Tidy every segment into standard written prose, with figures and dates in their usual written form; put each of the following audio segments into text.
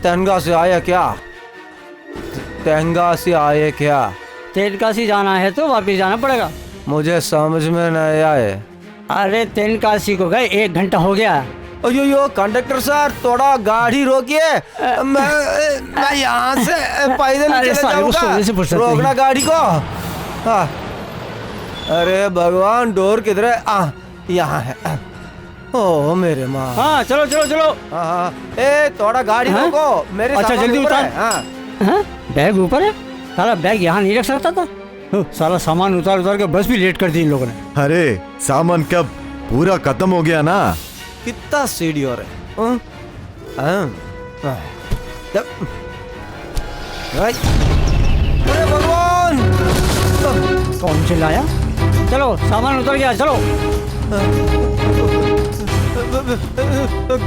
तेनगासी आया क्या? तेनगासी आए क्या? तेनकासी जाना है तो वापिस जाना पड़ेगा। मुझे समझ में नहीं आए। अरे तेनकासी को गए 1 घंटा हो गया। अयो कंडक्टर सर, थोड़ा गाड़ी रोकिए। मैं यहाँ से पैदल अरे चले साले, वो जाऊंगा। सोने से फुर्सत नहीं। रोकना गाड़ी को। हाँ। अरे भगवान, डोर किधर है? यहाँ है। ओ मेरे माँ। हाँ चलो चलो चलो। हाँ, ए थोड़ा गाड़ी हाँ? रोको, मेरे अच्छा, सामान जल्दी ऊपर उतार। है। हाँ। हाँ? बैग ऊपर है? साला बैग यहाँ नहीं रख सकता था। साला सामान उतार उतार के बस भी लेट कर दी इन लोगों ने। अरे सामान कब पूरा खत्म हो गया ना। कितना सीढ़ी और है? अरे भगवान, कौन चिल्लाया? चलो सामान उतर गया, चलो।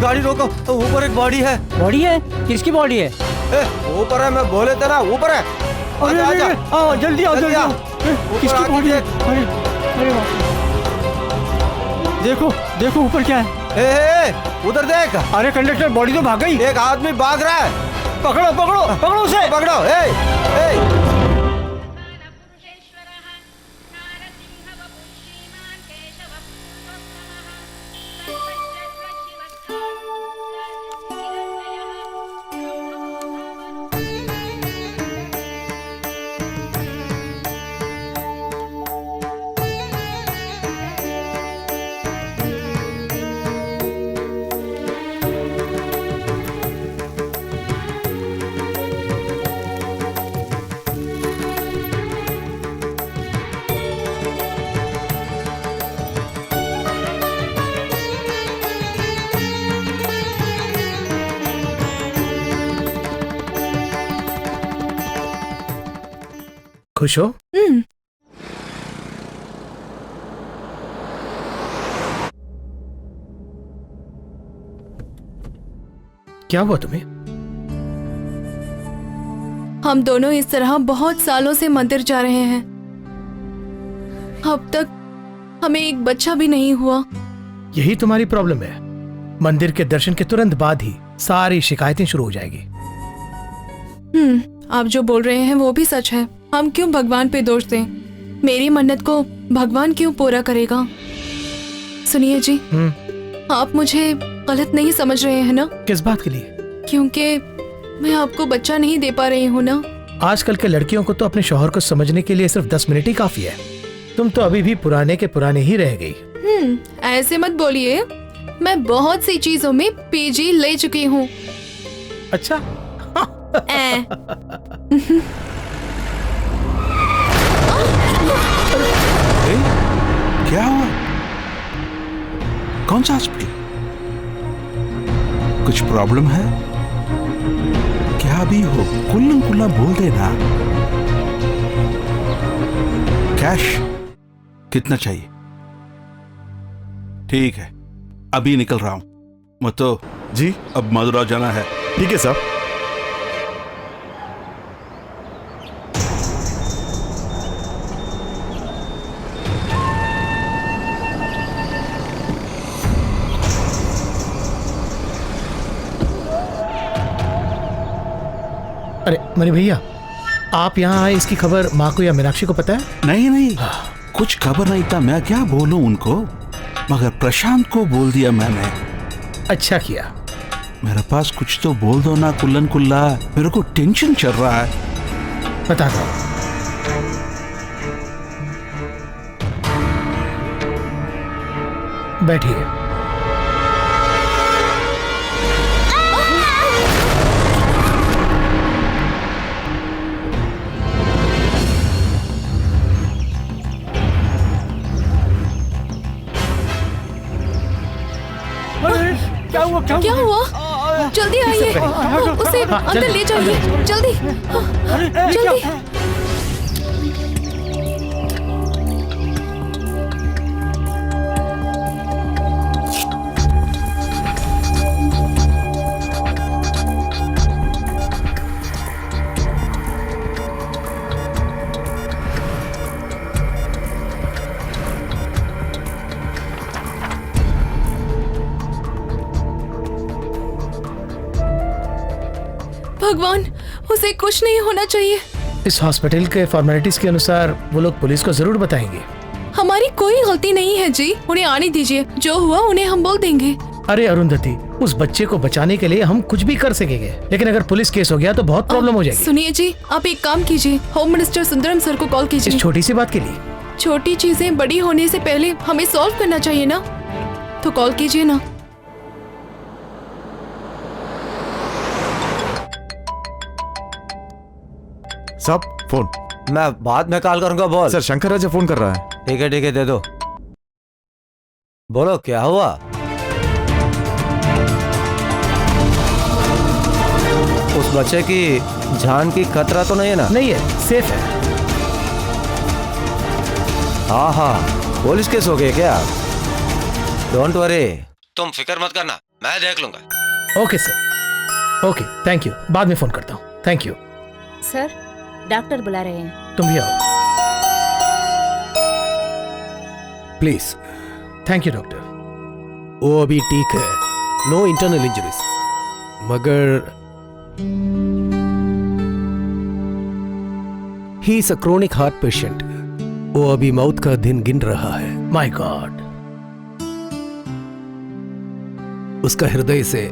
गाड़ी रोको, ऊपर एक बॉडी है। बॉडी है? किसकी बॉडी है? ऊपर है, मैं बोले थे ना ऊपर है। अरे आजा, अरे आजा। आओ जल्दी आओ, जल्दी जल्दी आ। आओ। किसकी आके बॉडी है? देख। अरे अरे बाप रे। देखो देखो ऊपर क्या है। उधर देख। अरे कंडक्टर, बॉडी तो भाग गई। एक आदमी भाग रहा है। पकड़ो पकड़ो पकड़ो उसे। पकड़ो। खुश हो? क्या हुआ तुम्हें? हम दोनों इस तरह बहुत सालों से मंदिर जा रहे हैं। अब तक हमें एक बच्चा भी नहीं हुआ। यही तुम्हारी प्रॉब्लम है। मंदिर के दर्शन के तुरंत बाद ही सारी शिकायतें शुरू हो जाएगी। आप जो बोल रहे हैं वो भी सच है। हम क्यों भगवान पे दोष दें? मेरी मन्नत को भगवान क्यों पूरा करेगा? सुनिए जी, आप मुझे गलत नहीं समझ रहे हैं ना? किस बात के लिए? क्योंकि मैं आपको बच्चा नहीं दे पा रही हूँ ना। आजकल के लड़कियों को तो अपने शौहर को समझने के लिए सिर्फ 10 मिनट ही काफी है। तुम तो अभी भी पुराने के पुराने ही रह गई। ऐसे मत बोलिए। मैं बहुत सी चीजों में पीजी ले चुकी हूँ। अच्छा। क्या हुआ? कौन सा हॉस्पिटल? कुछ प्रॉब्लम है? क्या भी हो कुल्लम कुल्ला बोल देना। कैश कितना चाहिए? ठीक है, अभी निकल रहा हूं। मतो जी अब मदुरा जाना है। ठीक है साहब। अरे मनी भैया, आप यहाँ आए, इसकी खबर माँ को या मीनाक्षी को पता है? नहीं नहीं, कुछ खबर नहीं था। मैं क्या बोलूं उनको, मगर प्रशांत को बोल दिया मैंने। अच्छा किया। मेरे पास कुछ तो बोल दो ना कुल्लन कुल्ला, मेरे को टेंशन चल रहा है। बताता हूँ। बैठिए। क्या हुआ? जल्दी आइए, उसे अंदर ले जाइए। जल्दी जल्दी। भगवान, उसे कुछ नहीं होना चाहिए। इस हॉस्पिटल के फॉर्मेलिटीज के अनुसार वो लोग पुलिस को जरूर बताएंगे। हमारी कोई गलती नहीं है जी, उन्हें आने दीजिए, जो हुआ उन्हें हम बोल देंगे। अरे अरुंधति, उस बच्चे को बचाने के लिए हम कुछ भी कर सकेंगे, लेकिन अगर पुलिस केस हो गया तो बहुत प्रॉब्लम हो जाएगी। सुनिए जी, आप एक काम कीजिए, होम मिनिस्टर सुंदरम सर को कॉल कीजिए। इस छोटी सी बात के लिए? छोटी चीजें बड़ी होने से पहले हमें सॉल्व करना चाहिए ना, तो कॉल कीजिए ना। साहब फोन। मैं बाद में कॉल करूंगा, बोल। सर शंकर राजा फोन कर रहा है। ठीक है दे दो। बोलो क्या हुआ? उस बच्चे की जान की खतरा तो नहीं है ना? नहीं है, सेफ है। हाँ, पुलिस केस हो गए क्या? डोंट वरी, तुम फिक्र मत करना, मैं देख लूंगा। Okay sir, okay, thank you. बाद में फोन करता हूँ। Thank you. सर, डॉक्टर बुला रहे हैं। तुम भी आओ। प्लीज। Thank you doctor. वो अभी ठीक है, नो इंटरनल इंजरीज, मगर he is a chronic heart patient. वो अभी मौत का दिन गिन रहा है। My God. उसका हृदय से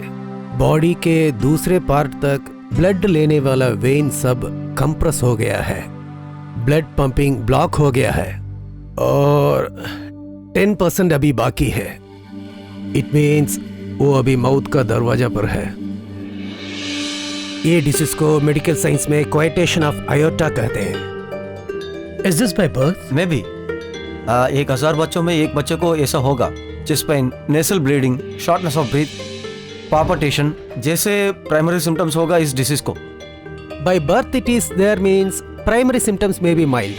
बॉडी के दूसरे पार्ट तक ब्लड लेने वाला वेन सब कंप्रेस हो गया है, ब्लड पंपिंग ब्लॉक हो गया है और 10% अभी बाकी है। इट मीन्स वो अभी मौत का दरवाजा पर है। ये डिसीज को मेडिकल साइंस में क्वाइटेशन ऑफ आयोटा कहते हैं। Is this by birth? May be 1000 बच्चों में एक बच्चे को ऐसा होगा, chest pain, nasal bleeding, shortness of breath, palpitation जैसे प्राइमरी सिम्टम्स होगा इस डिसीज को। By birth it is there means primary symptoms may be mild.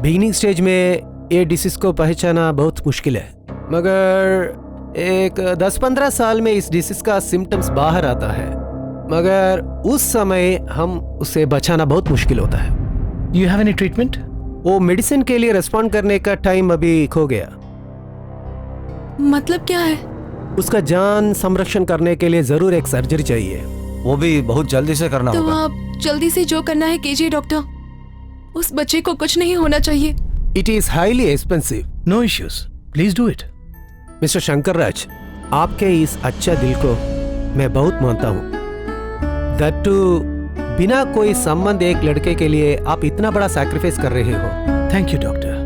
Beginning stage में ये डिसीज को पहचाना बहुत मुश्किल है, मगर एक 10-15 साल में इस डिसीज का सिम्टम्स बाहर आता है, मगर उस समय हम उसे बचाना बहुत मुश्किल होता है। You have any treatment? वो मेडिसिन के लिए रिस्पॉन्ड करने का टाइम अभी खो गया। मतलब क्या है? उसका जान संरक्षण करने के लिए जरूर एक सर्जरी चाहिए। वो भी बहुत जल्दी से करना तो होगा। आप जल्दी से जो करना है कीजिए डॉक्टर, उस बच्चे को कुछ नहीं होना चाहिए। It is highly expensive. No issues, please do it. Mister Shankar Raj, आपके इस अच्छा दिल को मैं बहुत मानता हूँ। दैट टू बिना कोई संबंध एक लड़के के लिए आप इतना बड़ा सैक्रिफाइस कर रहे हो। Thank you doctor.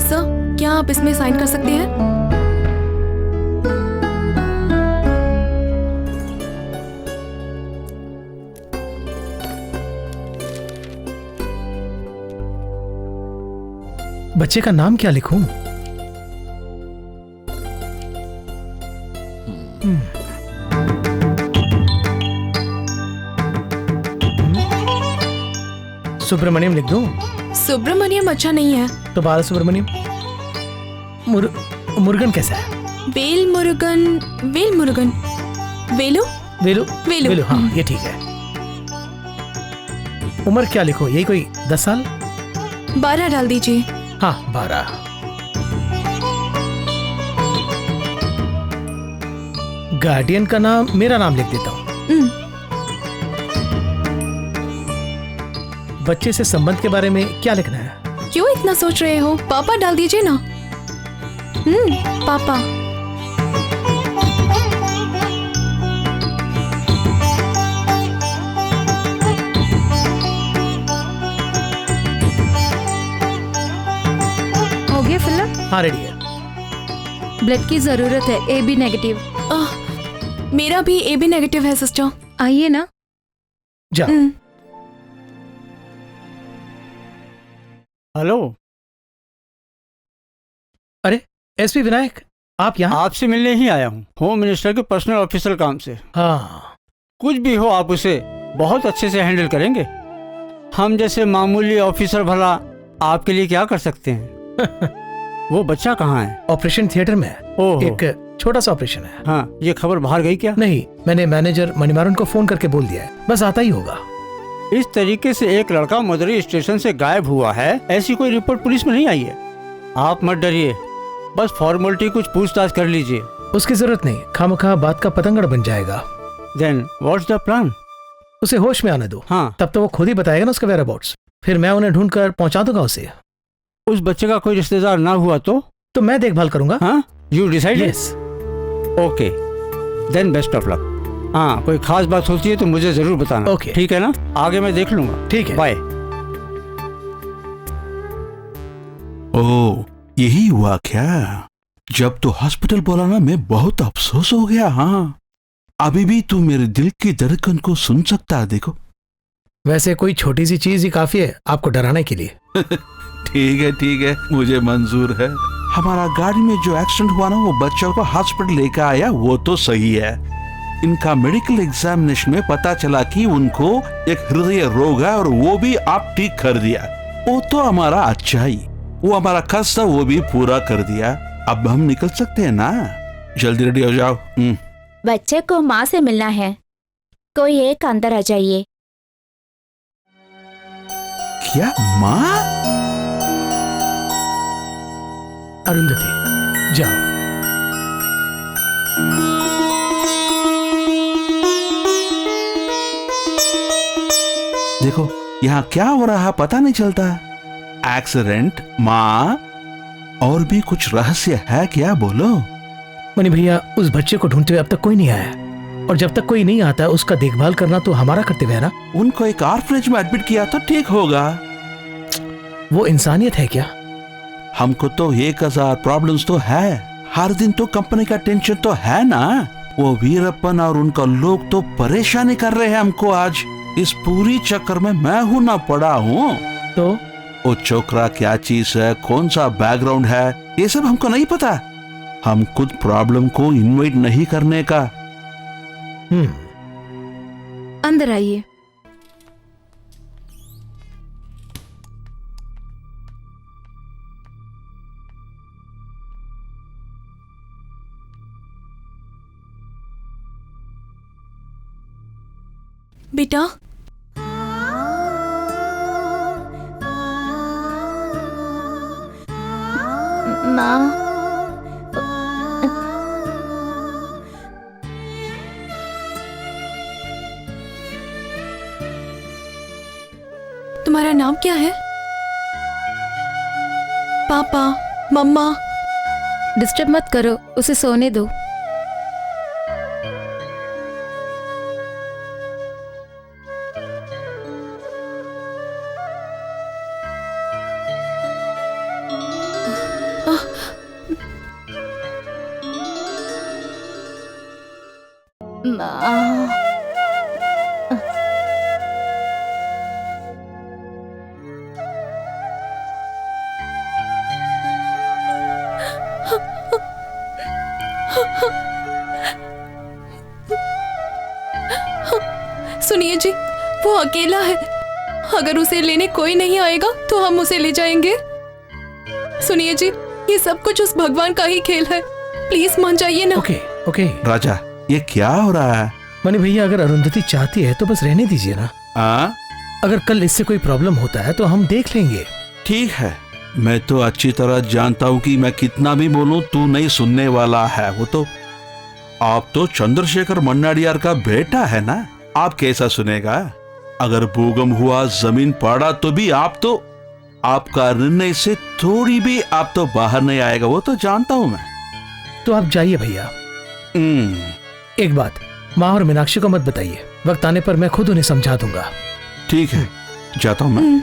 सर, क्या आप इसमें साइन कर सकते हैं? बच्चे का नाम क्या लिखूं? सुब्रमण्यम लिख दूं? सुब्रमण्यम अच्छा नहीं है। तो बाला सुब्रमण्यम। मुरुगन कैसा है? वेल मुरुगन, वेल मुरुगन, वेलू वेलू वेलू। वेलू, हाँ ये ठीक है। उम्र क्या लिखो? यही कोई 10 साल? 12 डाल दीजिए। हाँ 12। गार्डियन का नाम मेरा नाम लिख देता हूँ। बच्चे से संबंध के बारे में क्या लिखना है? क्यों इतना सोच रहे हो? पापा डाल दीजिए ना। पापा। हो गया फिलअप? हाँ रेडी है। ब्लड की जरूरत है, AB नेगेटिव। मेरा भी AB नेगेटिव है सिस्टर। आइए ना। जाओ। हेलो। अरे एसपी विनायक, आप यहाँ? आपसे मिलने ही आया हूँ, होम मिनिस्टर के पर्सनल ऑफिसर काम से। हाँ। कुछ भी हो आप उसे बहुत अच्छे से हैंडल करेंगे। हम जैसे मामूली ऑफिसर भला आपके लिए क्या कर सकते हैं? वो बच्चा कहाँ है? ऑपरेशन थिएटर में है। ओहो। एक छोटा सा ऑपरेशन है। हाँ, ये खबर बाहर गई क्या? नहीं, मैंने मैनेजर मणिमारन को फोन करके बोल दिया है, बस आता ही होगा। इस तरीके से एक लड़का मदुरई स्टेशन से गायब हुआ है, ऐसी कोई रिपोर्ट पुलिस में नहीं आई है। आप मत डरिए, बस फॉर्मेलिटी कुछ पूछताछ कर लीजिए, उसकी जरूरत नहीं, खामखा बात का पतंगड़ बन जाएगा। Then what's the plan? उसे होश में आने दो, हाँ, तब तो वो खुद ही बताएगा ना उसका वेयर अबाउट्स। फिर मैं उन्हें ढूंढ कर पहुंचा दूंगा उसे। उस बच्चे का कोई रिश्तेदार ना हुआ तो? तो मैं देखभाल करूंगा। हाँ, you decide. Yes. Okay, then best of luck. हाँ, कोई खास बात होती है तो मुझे जरूर बताना। ओके। ठीक है ना? आगे मैं देख लूंगा। ठीक है। बाय। ओ, यही हुआ क्या? जब तो हॉस्पिटल बोला ना, मैं बहुत अफसोस हो गया। हाँ, अभी भी तू मेरे दिल की धड़कन को सुन सकता है। देखो, वैसे कोई छोटी सी चीज ही काफी है आपको डराने के लिए। ठीक है, मुझे मंजूर है। हमारा गाड़ी में जो एक्सीडेंट हुआ ना, वो बच्चों को हॉस्पिटल लेकर आया, वो तो सही है। इनका मेडिकल एग्जामिनेशन में पता चला कि उनको एक हृदय रोग है, और वो भी आप ठीक कर दिया। वो तो हमारा अच्छा ही, वो हमारा कष्ट वो भी पूरा कर दिया। अब हम निकल सकते हैं ना? जल्दी रेडी हो जाओ। बच्चे को माँ से मिलना है, कोई एक अंदर आ जाइए। क्या माँ? अरुंधति, जाओ। देखो, यहाँ क्या हो रहा पता नहीं चलता। एक्सीडेंट, माँ, और भी कुछ रहस्य है क्या? बोलो। मनी भैया, उस बच्चे को ढूंढते हुए अब तक कोई नहीं आया, और जब तक कोई नहीं आता उसका देखभाल करना तो हमारा कर्तव्य है ना। उनको एक ऑर्फनेज में एडमिट किया तो ठीक होगा। वो इंसानियत है क्या? हमको तो 1000 प्रॉब्लम्स तो है, हर दिन तो कंपनी का टेंशन तो है ना। वो वीरप्पन और उनका लोग तो परेशानी कर रहे हैं हमको। आज इस पूरी चक्कर में मैं हूं ना पड़ा हूँ। तो वो छोकरा क्या चीज है, कौन सा बैकग्राउंड है, ये सब हमको नहीं पता। हम खुद प्रॉब्लम को इन्वाइट नहीं करने का। अंदर आइए। बेटा, माँ, तुम्हारा नाम क्या है? पापा, मम्मा। डिस्टर्ब मत करो, उसे सोने दो। माँ, सुनिए जी, वो अकेला है। अगर उसे लेने कोई नहीं आएगा तो हम उसे ले जाएंगे। सुनिए जी, ये सब कुछ उस भगवान का ही खेल है। प्लीज मान जाइए ना। Okay okay. राजा, ये क्या हो रहा है? मनी भैया, अगर अरुंधति चाहती है तो बस रहने दीजिए ना। अगर कल इससे कोई प्रॉब्लम होता है तो हम देख लेंगे। ठीक है, मैं तो अच्छी तरह जानता हूँ कि मैं कितना भी बोलूं तू नहीं सुनने वाला है। वो तो आप तो चंद्रशेखर मन्नाडियार का बेटा है ना, आप कैसा सुनेगा? अगर भूकंप हुआ, जमीन पड़ा तो भी आप तो आपका निर्णय से थोड़ी भी आप तो बाहर नहीं आएगा, वो तो जानता हूं मैं। तो आप जाइए भैया। एक बात, माँ और मीनाक्षी को मत बताइए, वक्त आने पर मैं खुद उन्हें समझा दूंगा। ठीक है, जाता हूं मैं।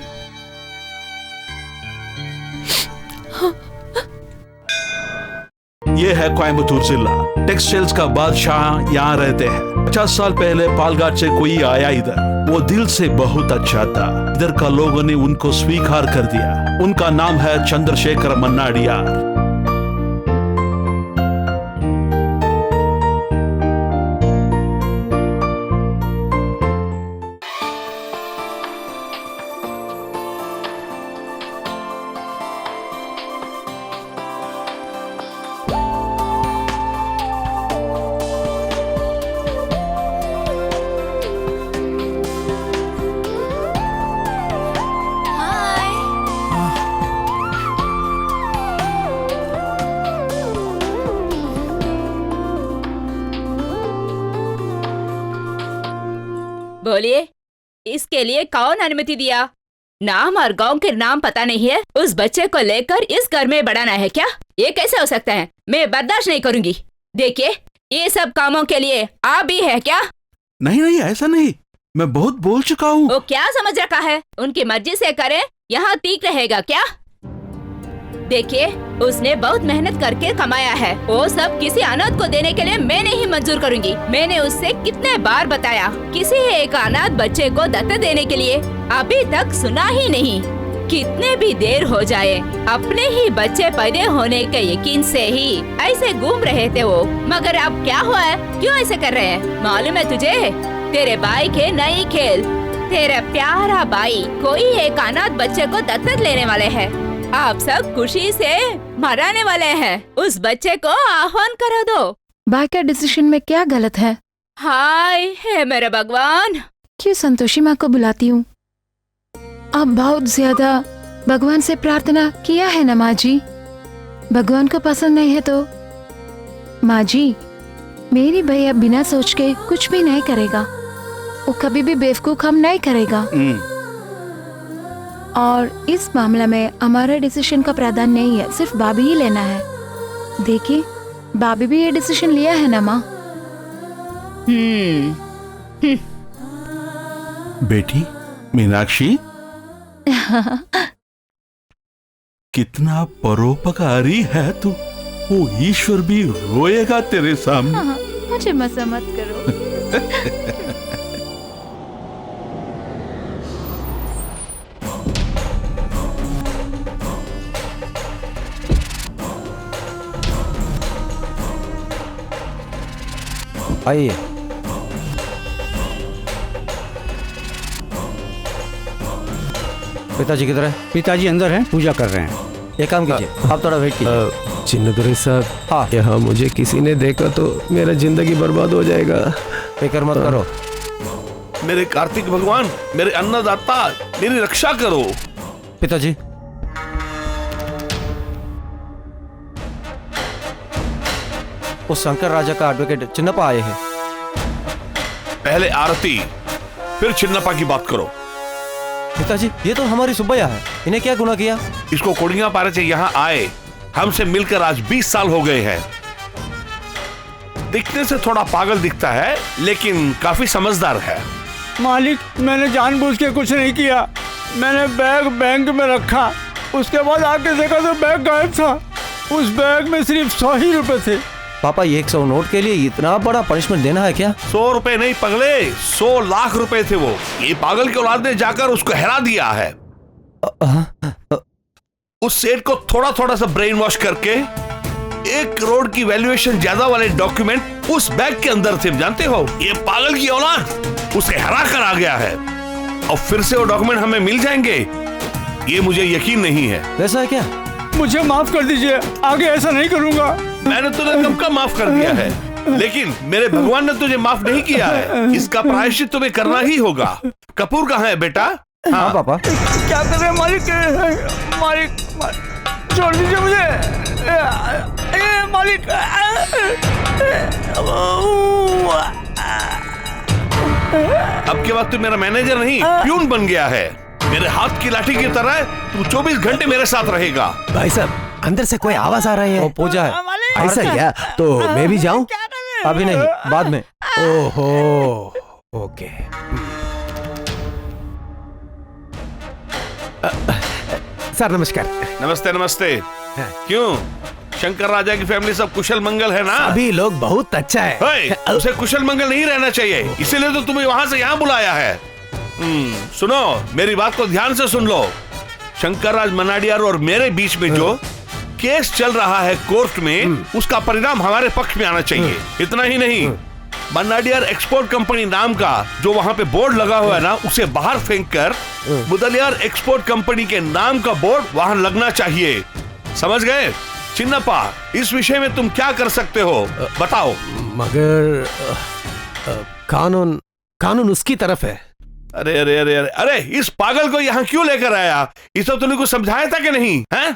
ये है कोयम्बतूर जिला, टेक्सटाइल्स का बादशाह यहाँ रहते हैं। 50 साल पहले पालघाट से कोई आया इधर, वो दिल से बहुत अच्छा था। इधर का लोगों ने उनको स्वीकार कर दिया। उनका नाम है चंद्रशेखर मन्नाडियार। बोलिए, इसके लिए कौन अनुमति दिया? नाम और गांव के नाम पता नहीं है, उस बच्चे को लेकर इस घर में बढ़ाना है क्या? ये कैसे हो सकता है? मैं बर्दाश्त नहीं करूंगी। देखिए, ये सब कामों के लिए आप भी है क्या? नहीं नहीं, ऐसा नहीं, मैं बहुत बोल चुका हूँ। वो क्या समझ रखा है? उनकी मर्जी से करे, यहाँ ठीक रहेगा क्या? देखिए, उसने बहुत मेहनत करके कमाया है, वो सब किसी अनाथ को देने के लिए मैं नहीं मंजूर करूंगी। मैंने उससे कितने बार बताया, किसी एक अनाथ बच्चे को दत्तक देने के लिए, अभी तक सुना ही नहीं। कितने भी देर हो जाए, अपने ही बच्चे पैदा होने के यकीन से ही ऐसे घूम रहे थे वो। मगर अब क्या हुआ है? क्यों ऐसे कर रहे हैं? मालूम है तुझे, तेरे भाई के नई खेल, तेरा प्यारा भाई कोई एक अनाथ बच्चे को दत्तक लेने वाले हैं। आप सब खुशी से मनाने वाले हैं। उस बच्चे को आह्वान करा दो। भाई का डिसीजन में क्या गलत है? हाय है मेरे भगवान। क्यों संतोषी माँ को बुलाती हूँ? अब बहुत ज्यादा भगवान से प्रार्थना किया है ना माँ जी। भगवान को पसंद नहीं है तो माँ जी, मेरी भैया बिना सोच के कुछ भी नहीं करेगा। वो कभी भी बेवकूफ काम नहीं करेगा। और इस मामला में हमारा डिसीजन का प्रावधान नहीं है, सिर्फ भाभी ही लेना है। देखिए, भाभी भी ये डिसीजन लिया है ना माँ। बेटी मीनाक्षी, कितना परोपकारी है तू। वो ईश्वर भी रोएगा तेरे सामने। मुझे मजा मत करो। आइए। पिताजी किधर है? पिताजी अंदर हैं, पूजा कर रहे हैं। एक काम कीजिए, आप थोड़ा वेट कीजिए। चिन्नदुरै साहब, हाँ। यहाँ मुझे किसी ने देखा तो मेरा जिंदगी बर्बाद हो जाएगा। फिक्र मत करो। मेरे कार्तिक भगवान, मेरे अन्नदाता, मेरी रक्षा करो। पिताजी, उस शंकर राजा का एडवोकेट चिन्नप्पा आए हैं। पहले आरती, फिर चिन्नप्पा की बात करो। पिताजी, ये तो हमारी सुब्बैया है, इन्हें क्या गुनाह किया? इसको कोड़ियां पारे से यहाँ आए हमसे मिलकर आज 20 साल हो गए हैं। दिखने से थोड़ा पागल दिखता है, लेकिन काफी समझदार है। मालिक, मैंने जानबूझ के कुछ नहीं किया। मैंने बैग बैंक में रखा, उसके बाद आके देखा तो बैग गायब था। उस बैग में सिर्फ 100 ही रुपए थे। पापा, ये 100 नोट के लिए इतना बड़ा पनिशमेंट देना है क्या? 100 रुपए नहीं पगले, 100 लाख रुपए थे वो। ये पागल की औलाद ने जाकर उसको हरा दिया है। उस सेठ को थोड़ा थोड़ा सा ब्रेन वॉश करके 1 करोड़ की वैल्यूएशन ज्यादा वाले डॉक्यूमेंट उस बैग के अंदर थे, जानते हो? ये पागल की औलाद उसे हरा कर आ गया है और फिर से वो डॉक्यूमेंट हमें मिल जाएंगे, ये मुझे यकीन नहीं है। वैसा है क्या? मुझे माफ कर दीजिए, आगे ऐसा नहीं करूंगा। मैंने तुझे कब का माफ कर दिया है, लेकिन मेरे भगवान ने तुझे माफ नहीं किया है। इसका प्रायश्चित तुम्हें करना ही होगा। कपूर कहाँ है बेटा? हाँ पापा। क्या कर रहे हैं मालिक? मालिक, छोड़ दीजिए मुझे। मालिक, अब के बाद तू मेरा मैनेजर नहीं, प्यून बन गया है। मेरे हाथ की लाठी की तरह तू 24 घंटे मेरे साथ रहेगा। भाई साहब, अंदर से कोई आवाज आ रही है। वो पूजा है। ऐसा क्या? तो मैं भी जाऊं? अभी नहीं, बाद में। ओहो, ओके। सर नमस्कार। नमस्ते नमस्ते। क्यों, शंकर राजा की फैमिली सब कुशल मंगल है ना? अभी लोग बहुत अच्छा है। उसे कुशल मंगल नहीं रहना चाहिए, इसीलिए तो तुम्हें वहां से यहाँ बुलाया है। सुनो, मेरी बात को ध्यान से सुन लो। शंकर राज मनाडियार और मेरे बीच में जो केस चल रहा है कोर्ट में, उसका परिणाम हमारे पक्ष में आना चाहिए। इतना ही नहीं, मनाडियार एक्सपोर्ट कंपनी नाम का जो वहां पे बोर्ड लगा हुआ है ना, उसे बाहर फेंक कर मुदलियार एक्सपोर्ट कंपनी के नाम का बोर्ड वहां लगना चाहिए। समझ गए? चिन्नप्पा, इस विषय में तुम क्या कर सकते हो, बताओ। मगर कानून उसकी तरफ है। अरे अरे अरे अरे अरे, इस पागल को यहाँ क्यों लेकर आया? इस तो तुमने कुछ समझाया था कि नहीं? हैं?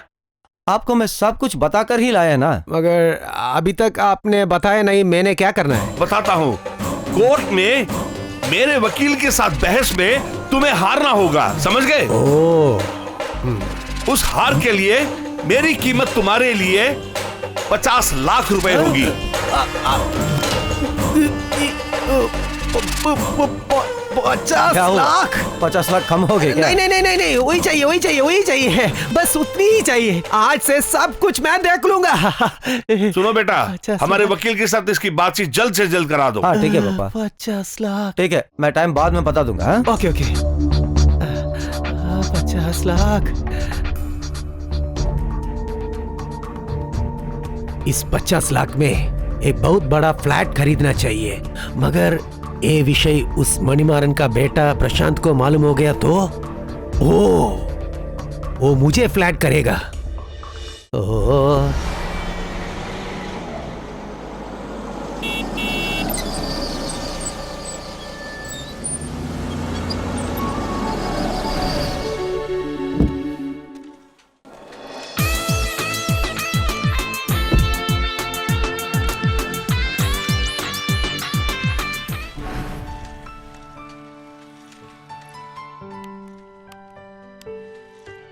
आपको मैं सब कुछ बताकर ही लाया ना। मगर अभी तक आपने बताया नहीं, मैंने क्या करना है? बताता हूँ। कोर्ट में मेरे वकील के साथ बहस में तुम्हें हारना होगा, समझ गए? उस हार के लिए मेरी कीमत तुम्हारे लिए 50 लाख रुपए होगी। 50 लाख? 50 लाख कम हो गए क्या? नहीं, वही चाहिए, बस उतनी ही चाहिए। आज से सब कुछ मैं देख लूंगा। सुनो बेटा, हमारे वकील के साथ इसकी बातचीत जल्द से जल्द करा दो। हाँ ठीक है पापा। 50 लाख। ठीक है, मैं टाइम बाद में बता दूंगा। हाँ? ओके 50 लाख। इस 50 लाख में एक बहुत बड़ा फ्लैट खरीदना चाहिए, मगर ये विषय उस मणिमारन का बेटा प्रशांत को मालूम हो गया तो वो मुझे फ्लैट करेगा।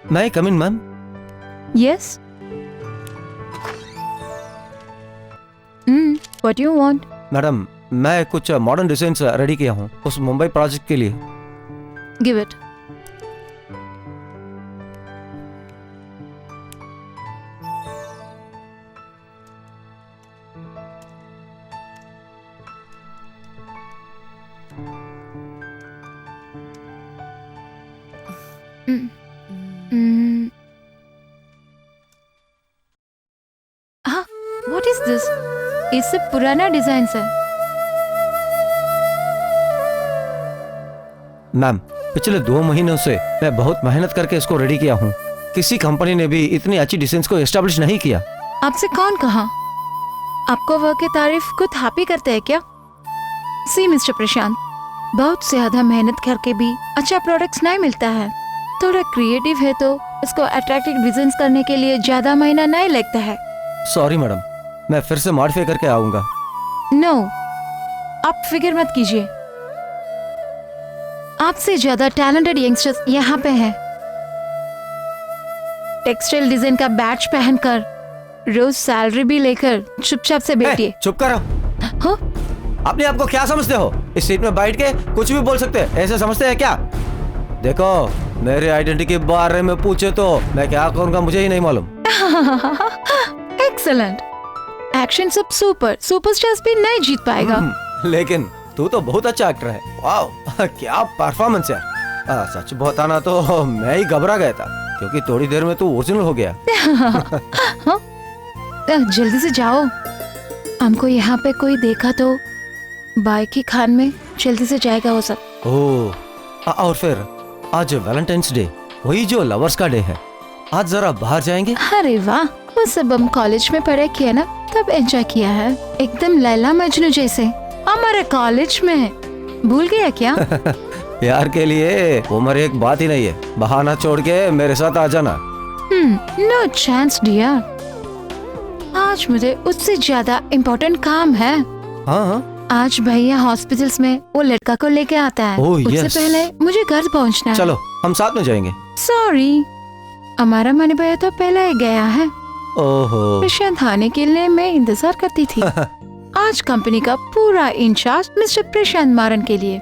May come in ma'am? Yes. What do you want? Madam, मैं कुछ मॉडर्न डिजाइन्स रेडी किया हूँ उस मुंबई प्रोजेक्ट के लिए। Give it. हाँ, what is this? इससे पुराना डिजाइन है। मैम, पिछले 2 महीनों से मैं बहुत मेहनत करके इसको रेडी किया हूँ। किसी कंपनी ने भी इतनी अच्छी डिजाइन्स को एस्टेब्लिश नहीं किया। आपसे कौन कहा? आपको वर्क की तारीफ खुद आप ही करते हैं क्या? सी मिस्टर प्रशांत, बहुत ज्यादा मेहनत करके भी अच्छा प्रोडक्ट्स नहीं मिलता है। थोड़ा क्रिएटिव है तो इसको अट्रैक्टिव डिजाइन करने के लिए ज्यादा महीना नहीं लगता है। सॉरी मैडम, मैं फिर से मॉडिफाई करके आऊंगा। नो, आप फिक्र मत कीजिए। आपसे ज्यादा टैलेंटेड यंगस्टर्स यहाँ पे हैं। टेक्सटाइल डिजाइन का बैच पहनकर रोज सैलरी भी लेकर चुपचाप से बैठिए। चुप करो। हाँ? अपने आप को क्या समझते हो? इस सीट में बैठ के कुछ भी बोल सकते हैं, ऐसे समझते हैं क्या? देखो, मेरे आइडेंटिटी के बारे में पूछे तो मैं क्या करूंगा मुझे ही नहीं मालूम। एक्सीलेंट। एक्शन सब सुपरस्टार्स भी नहीं जीत पाएगा। लेकिन तू तो बहुत अच्छा एक्टर है। वाओ, क्या परफॉर्मेंस है। सच बताना तो मैं ही घबरा गया था, क्योंकि थोड़ी देर में तू ओरिजिनल हो गया। जल्दी से जाओ, हमको यहाँ पे कोई देखा तो बाइक की खान में जल्दी से जाएगा वो सब। ओह, और फिर आज वैलेंटाइंस डे, वही जो लवर्स का डे है। आज जरा बाहर जाएंगे। अरे वाह, वो सब हम कॉलेज में पढ़े किया ना, तब एंजॉय किया है। एकदम लैला मजनू जैसे हमारे कॉलेज में। भूल गया क्या? प्यार के लिए उम्र एक बात ही नहीं है। बहाना छोड़ के मेरे साथ आ जाना। No chance dear. आज मुझे उससे ज्यादा इम्पोर्टेंट काम है। हाँ, आज भैया हॉस्पिटल्स में वो लड़का को लेके आता है। उससे yes. पहले मुझे घर पहुंचना है। चलो हम साथ में जाएंगे। सॉरी, हमारा मनी भैया तो पहले ही गया है। ओहो, प्रशांत आने के लिए मैं इंतजार करती थी। आज कंपनी का पूरा इंचार्ज मिस्टर प्रशांत मारन के लिए।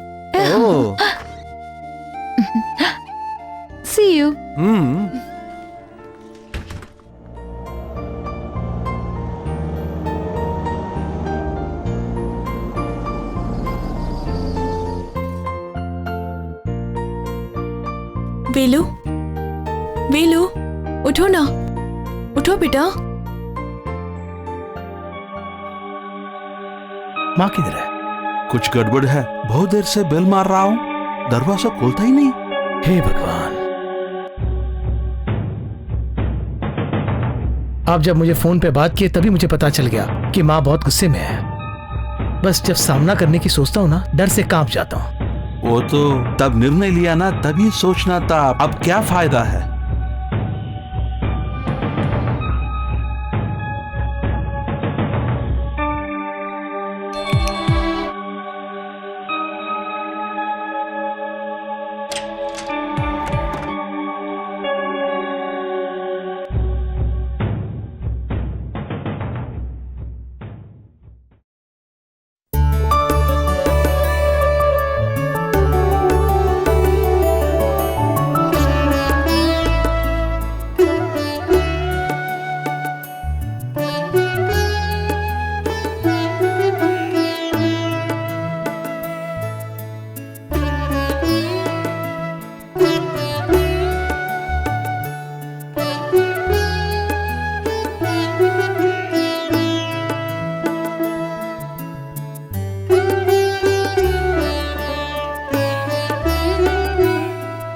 सी यू। वेलू, वेलू, उठो ना, उठो बेटा। माँ किधर है? कुछ गड़बड़ है। बहुत देर से बेल मार रहा हूँ, दरवाजा खोलता ही नहीं। हे भगवान, आप जब मुझे फोन पे बात किए तभी मुझे पता चल गया कि माँ बहुत गुस्से में है। बस जब सामना करने की सोचता हूँ ना, डर से कांप जाता हूँ। वो तो तब निर्णय लिया ना, तभी सोचना था। अब क्या फायदा है?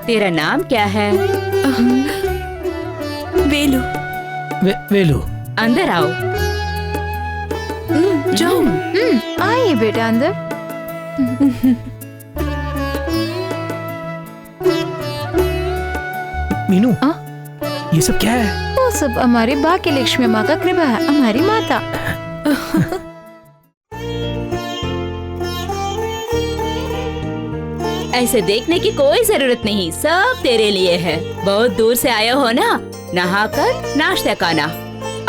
तेरा नाम क्या है? वेलू। वेलू। अंदर आओ। जाओ। आइए बेटा अंदर। मीनू, हाँ? ये सब क्या है? वो सब हमारी बाकी लक्ष्मी माँ का कृपा है, हमारी माता। ऐसे देखने की कोई जरूरत नहीं, सब तेरे लिए है। बहुत दूर से आए हो ना, नहाकर नाश्ता खाना।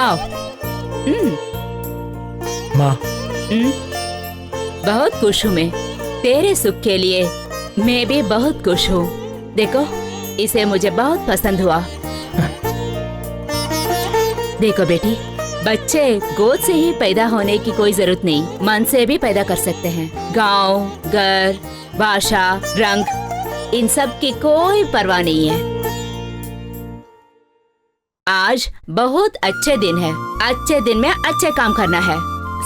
आओ। माँ। बहुत खुश हूँ मैं तेरे सुख के लिए। मैं भी बहुत खुश हूँ। देखो, इसे मुझे बहुत पसंद हुआ। देखो बेटी, बच्चे गोद से ही पैदा होने की कोई जरूरत नहीं, मन से भी पैदा कर सकते हैं। गांव, घर, भाषा, रंग, इन सब की कोई परवाह नहीं है। आज बहुत अच्छे दिन है। अच्छे दिन में अच्छे काम करना है।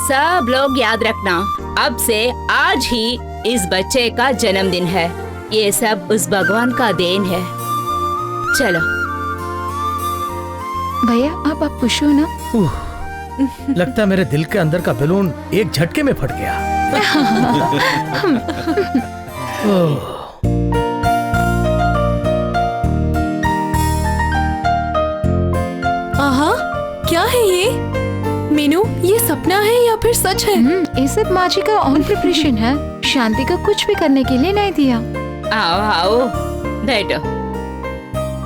सब लोग याद रखना, अब से आज ही इस बच्चे का जन्मदिन है। ये सब उस भगवान का देन है। चलो भैया, आप खुश हो ना? लगता है मेरे दिल के अंदर का बैलून एक झटके में फट गया। आहा, क्या है ये? मीनू, ये सपना है या फिर सच है? ये सब माँ जी का ऑन प्रिपरेशन है। शांति को कुछ भी करने के लिए नहीं दिया। आओ आओ, बैठो।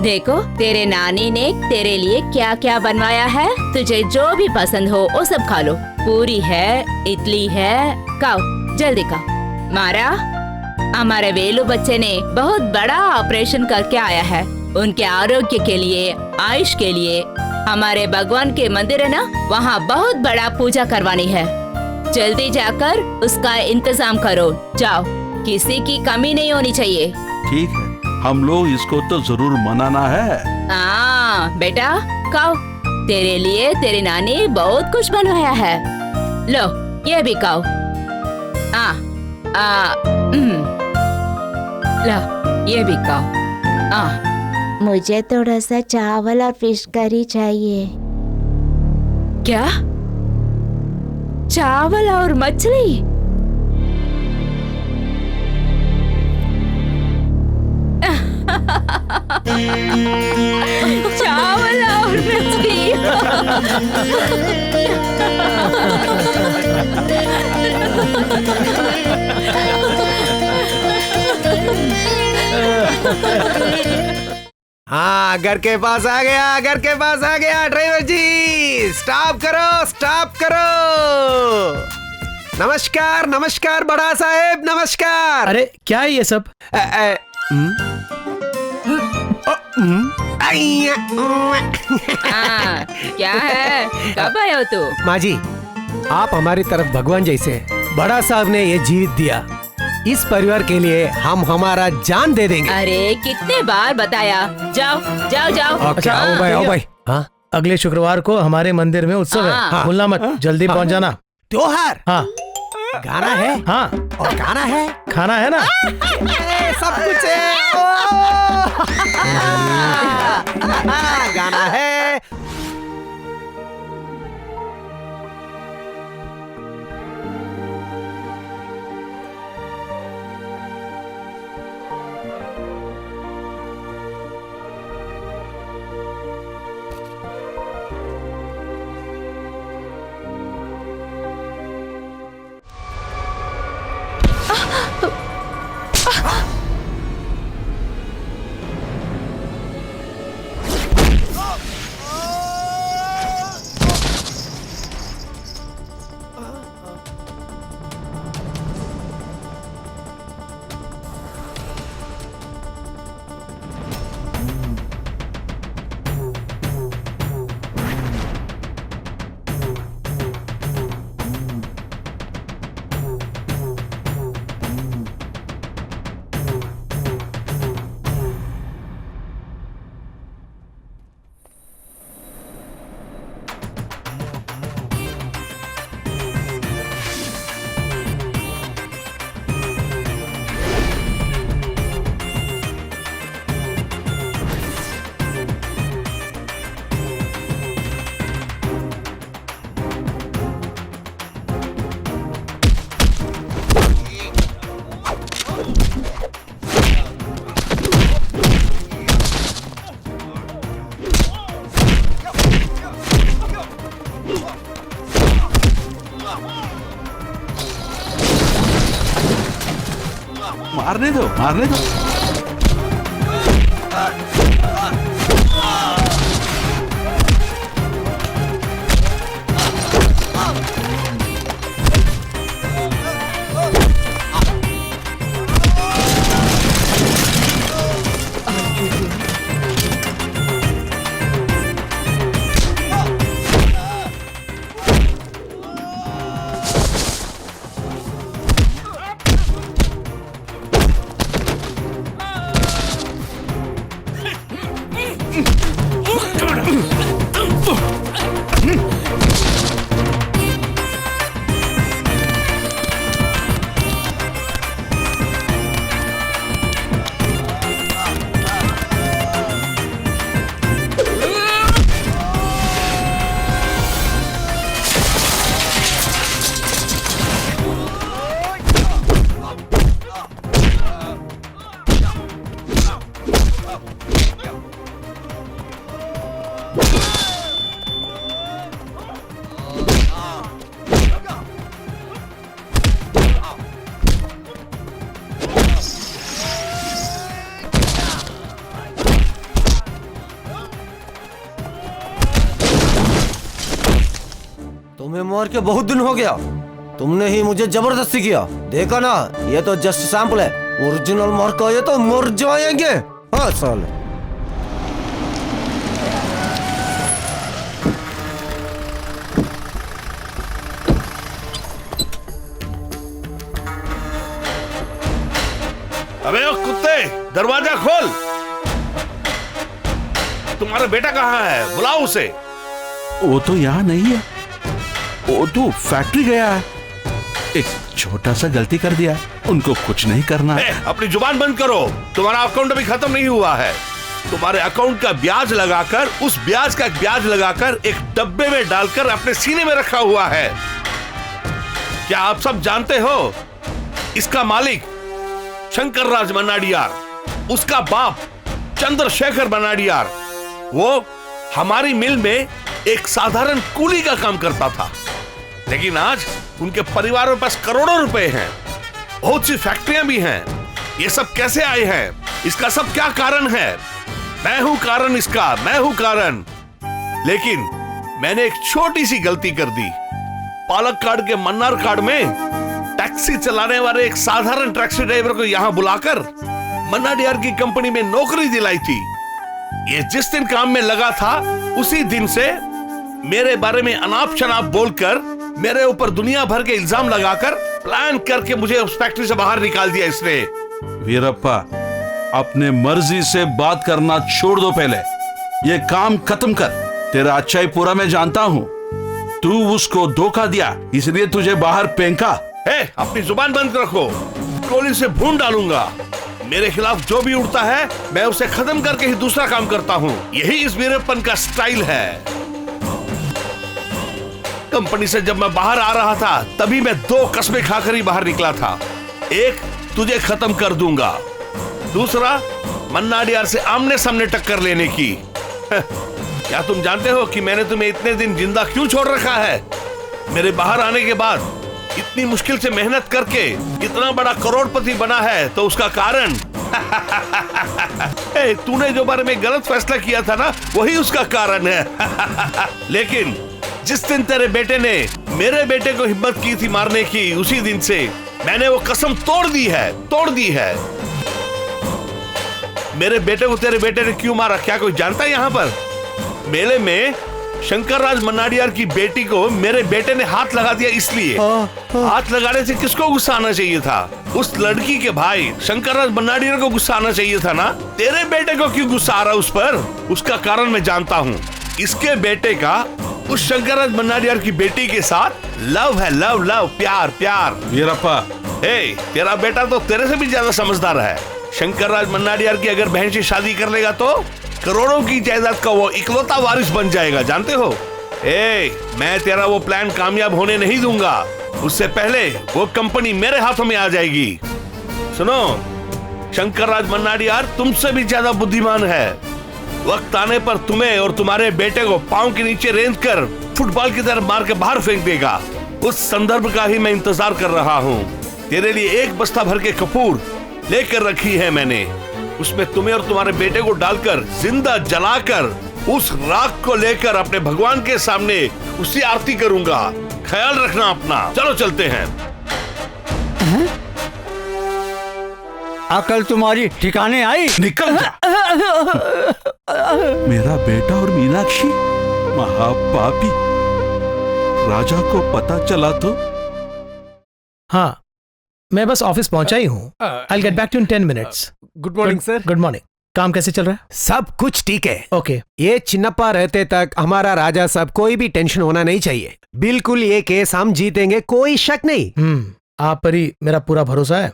देखो, तेरे नानी ने तेरे लिए क्या क्या बनवाया है। तुझे जो भी पसंद हो वो सब खा लो। पूरी है, इडली है, खाओ, जल्दी खाओ। मारा, हमारे वेलू बच्चे ने बहुत बड़ा ऑपरेशन करके आया है। उनके आरोग्य के लिए, आयुष के लिए हमारे भगवान के मंदिर है ना, वहाँ बहुत बड़ा पूजा करवानी है। जल्दी जाकर उसका इंतजाम करो। जाओ, किसी की कमी नहीं होनी चाहिए। ठीक है, हम लोग इसको तो जरूर मनाना है। हाँ बेटा, खाओ। तेरे लिए तेरी नानी बहुत कुछ बनवाया है। लो, ये भी खाओ। लो, ये भी खाओ। मुझे थोड़ा सा चावल और फिश करी चाहिए। क्या? चावल और मछली? चावल और मछली। हाँ, घर के पास आ गया, घर के पास आ गया। ड्राइवर जी, स्टॉप करो, स्टॉप करो। नमस्कार, नमस्कार बड़ा साहेब, नमस्कार। अरे क्या है ये सब? क्या है? कब आए हो तू? माँ जी, आप हमारी तरफ भगवान जैसे। बड़ा साहब ने ये जीवित दिया, इस परिवार के लिए हम हमारा जान दे देंगे। अरे कितने बार बताया। जाओ जाओ जाओ। अच्छा, आओ भाई, आओ भाई। हाँ, अगले शुक्रवार को हमारे मंदिर में उत्सव है। हाँ। भूलना मत, जल्दी पहुंच जाना। त्योहार? हाँ। गाना है? हाँ। और खाना है? खाना है ना? सब कुछ है। गाना है। मारने दो, मारने दो। तुम्हें मार के बहुत दिन हो गया। तुमने ही मुझे जबरदस्ती किया। देखा ना, ये तो जस्ट सैंपल है। ओरिजिनल मार का ये तो मर जाएंगे। हाँ साले। अबे ओ कुत्ते, दरवाजा खोल। तुम्हारा बेटा कहाँ है? बुलाओ उसे। वो तो यहाँ नहीं है, वो तो फैक्ट्री गया है। एक छोटा सा गलती कर दिया, उनको कुछ नहीं करना। अपनी जुबान बंद करो। तुम्हारा अकाउंट अभी खत्म नहीं हुआ है। तुम्हारे अकाउंट का ब्याज लगाकर, उस ब्याज का ब्याज लगाकर एक डब्बे में डालकर अपने सीने में रखा हुआ है। क्या आप सब जानते हो, इसका मालिक शंकर राज मनाडियार, उसका बाप चंद्रशेखर मनाडियार, वो हमारी मिल में एक साधारण कूली का काम करता था। लेकिन आज उनके परिवार में पास करोड़ों रुपए हैं, बहुत सी फैक्ट्रियां भी हैं। ये सब कैसे आए हैं? इसका सब क्या कारण है? मैं हूं कारण इसका, मैं हूं कारण। लेकिन मैंने एक छोटी सी गलती कर दी। पालक्काड के मन्नारकाड में टैक्सी चलाने वाले एक साधारण टैक्सी ड्राइवर को यहां बुलाकर मन्नाडियार की कंपनी में नौकरी दिलाई थी। ये जिस दिन काम में लगा था, उसी दिन से मेरे बारे में अनाप शनाप बोलकर, मेरे ऊपर दुनिया भर के इल्जाम लगाकर, प्लान करके मुझे उस फैक्ट्री से बाहर निकाल दिया इसने। वीरप्पा, अपने मर्जी से बात करना छोड़ दो। पहले ये काम खत्म कर। तेरा अच्छाई पूरा मैं जानता हूँ। तू उसको धोखा दिया, इसलिए तुझे बाहर फेंका। अपनी जुबान बंद रखो, गोली से भून डालूंगा। मेरे खिलाफ जो भी उड़ता है, मैं उसे खत्म करके ही दूसरा काम करता हूँ। यही इस वीरप्पन का स्टाइल है। कंपनी से जब मैं बाहर आ रहा था, तभी मैं 2 कस्में खाकर ही बाहर निकला था। एक, तुझे खत्म कर दूंगा। दूसरा, मन्नाडियार से आमने सामने टक्कर लेने की। क्या तुम जानते हो कि मैंने तुम्हें इतने दिन जिंदा क्यों छोड़ रखा है? मेरे बाहर आने के बाद इतनी मुश्किल से मेहनत करके इतना बड़ा करोड़पति बना है, तो उसका कारण तूने जो बारे में गलत फैसला किया था ना, वही उसका कारण है। लेकिन जिस दिन तेरे बेटे ने मेरे बेटे को हिम्मत की थी मारने की, उसी दिन से मैंने वो कसम तोड़ दी है। मेरे बेटे को तेरे बेटे ने क्यों मारा, क्या कोई जानता है? यहाँ पर मेले में शंकर राज मनाडियार की बेटी को मेरे बेटे ने हाथ लगा दिया, इसलिए। हाथ लगाने से किसको गुस्सा आना चाहिए था? उस लड़की के भाई शंकर राज मनाडियार को गुस्सा आना चाहिए था ना। तेरे बेटे को क्यों गुस्सा आ रहा उस पर? उसका कारण मैं जानता हूँ। इसके बेटे का उस शंकर राज मनाडियार की बेटी के साथ लव है, लव, प्यार। वीरप्पा, तेरा बेटा तो तेरे से भी ज्यादा समझदार है। शंकर राज मनाडियार की अगर बहन से शादी कर लेगा तो करोड़ों की जायदाद का वो इकलौता वारिस बन जाएगा, जानते हो? मैं तेरा वो प्लान कामयाब होने नहीं दूंगा। उससे पहले वो कंपनी मेरे हाथों में आ जाएगी। सुनो, शंकर राज मनाडियार तुमसे भी ज्यादा बुद्धिमान है। वक्त आने पर तुम्हें और तुम्हारे बेटे को पांव के नीचे रेंग कर फुटबॉल की तरह मार के बाहर फेंक देगा। उस संदर्भ का ही मैं इंतजार कर रहा हूँ। तेरे लिए एक बस्ता भर के कपूर लेकर रखी है मैंने, उसमें तुम्हें और तुम्हारे बेटे को डालकर जिंदा जलाकर उस राख को लेकर अपने भगवान के सामने उसकी आरती करूंगा। ख्याल रखना अपना। चलो चलते हैं। अकल तुम्हारी ठिकाने आई? निकल जा। मेरा बेटा और मीनाक्षी महापापी। राजा को पता चला तो? हाँ, मैं बस ऑफिस पहुंचा ही हूँ। I'll get back to you in 10 minutes. Good morning sir. Good morning. काम कैसे चल रहा है? सब कुछ ठीक है। ओके। ये चिन्नप्पा रहते तक हमारा राजा साहब कोई भी टेंशन होना नहीं चाहिए। बिल्कुल ये केस हम जीतेंगे, कोई शक नहीं। आप पर ही मेरा पूरा भरोसा है।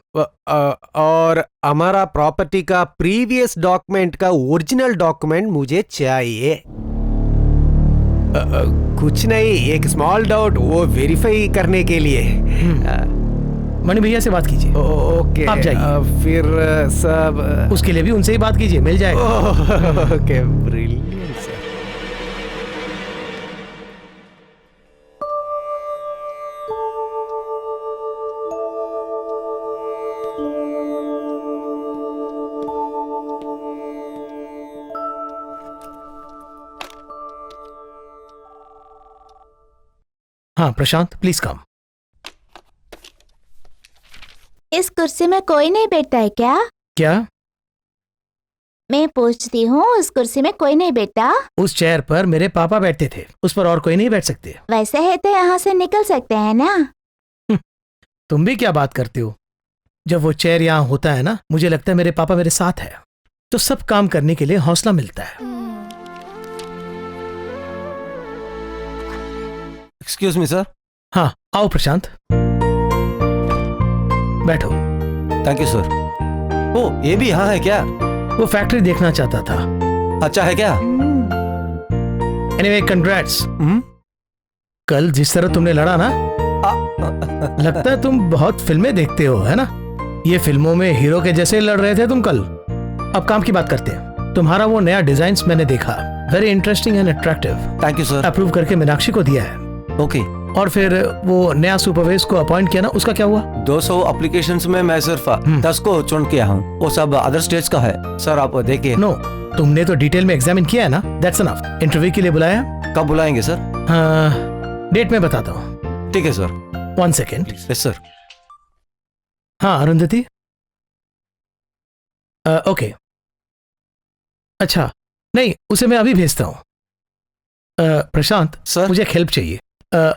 और हमारा प्रॉपर्टी का प्रीवियस डॉक्यूमेंट का ओरिजिनल डॉक्यूमेंट मुझे चाहिए। कुछ नहीं, एक स्मॉल डाउट, वो वेरीफाई करने के लिए। मणि भैया से बात कीजिए। ओके, आप जाइए। फिर सब उसके लिए भी उनसे ही बात कीजिए, मिल जाएगा। Okay, brilliant sir. हाँ प्रशांत, प्लीज कम। इस कुर्सी में कोई नहीं बैठता है क्या? क्या? मैं पूछती हूँ, उस कुर्सी में कोई नहीं बैठता? उस चेयर पर मेरे पापा बैठते थे, उस पर और कोई नहीं बैठ सकते। वैसे है तो यहाँ से निकल सकते हैं ना? तुम भी क्या बात करते हो? जब वो चेयर यहाँ होता है ना, मुझे लगता है मेरे पापा मेरे साथ है, तो सब काम करने के लिए हौसला मिलता है। Excuse me sir. हाँ आओ प्रशांत, बैठो। Thank you sir. ओ, ये भी यहाँ है क्या? वो फैक्ट्री देखना चाहता था। अच्छा है क्या? Anyway congrats. कल जिस तरह तुमने लड़ा ना, लगता है तुम बहुत फिल्में देखते हो, है ना? ये फिल्मों में हीरो के जैसे लड़ रहे थे तुम कल। अब काम की बात करते हैं। तुम्हारा वो नया डिजाइन मैंने देखा, very interesting and attractive. Thank you sir. Approve करके मीनाक्षी को दिया है। ओके। और फिर वो नया सुपरवाइजर को अपॉइंट किया ना, उसका क्या हुआ? 200 एप्लीकेशंस में मैं सिर्फ 10 को चुन के हूँ, वो सब अदर स्टेट्स का है। सर आप देखिए। नो, तुमने तो डिटेल में एग्जामिन किया है ना, दैट्स एनफ। इंटरव्यू के लिए बुलाया? कब बुलाएंगे सर? डेट में बताता हूँ। ठीक है सर। 1 सेकेंड। Yes sir. हाँ अरुंधति। ओके, अच्छा नहीं, उसे मैं अभी भेजता हूँ। प्रशांत सर, मुझे हेल्प चाहिए।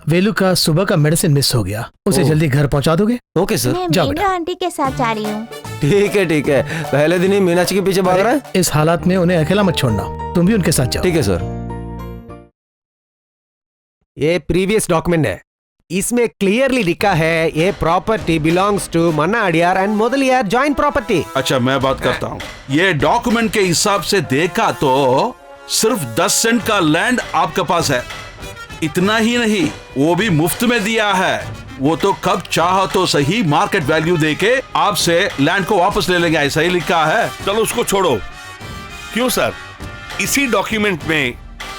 वेलू का सुबह का मेडिसिन मिस हो गया, उसे जल्दी घर पहुंचा दोगे? Okay sir. मैं जाओ मीनू आंटी के साथ जा रही हूँ। ठीक है ठीक है। पहले दिन ही मीनाक्षी के पीछे भाग रहा है। इस हालात में उन्हें अकेला मत छोड़ना, तुम भी उनके साथ जाओ। ठीक है सर। ये प्रीवियस डॉक्यूमेंट है, इसमें क्लियरली लिखा है ये property belongs to Manna Adiyar and Mudaliar joint property. अच्छा मैं बात करता हूँ। ये डॉक्यूमेंट के हिसाब से देखा तो सिर्फ 10 सेंट का लैंड आपके पास है। इतना ही नहीं, वो भी मुफ्त में दिया है। वो तो कब चाहो तो सही मार्केट वैल्यू देके आपसे लैंड को वापस ले लेंगे, ऐसा ही लिखा है। चलो उसको छोड़ो। क्यों सर, इसी डॉक्यूमेंट में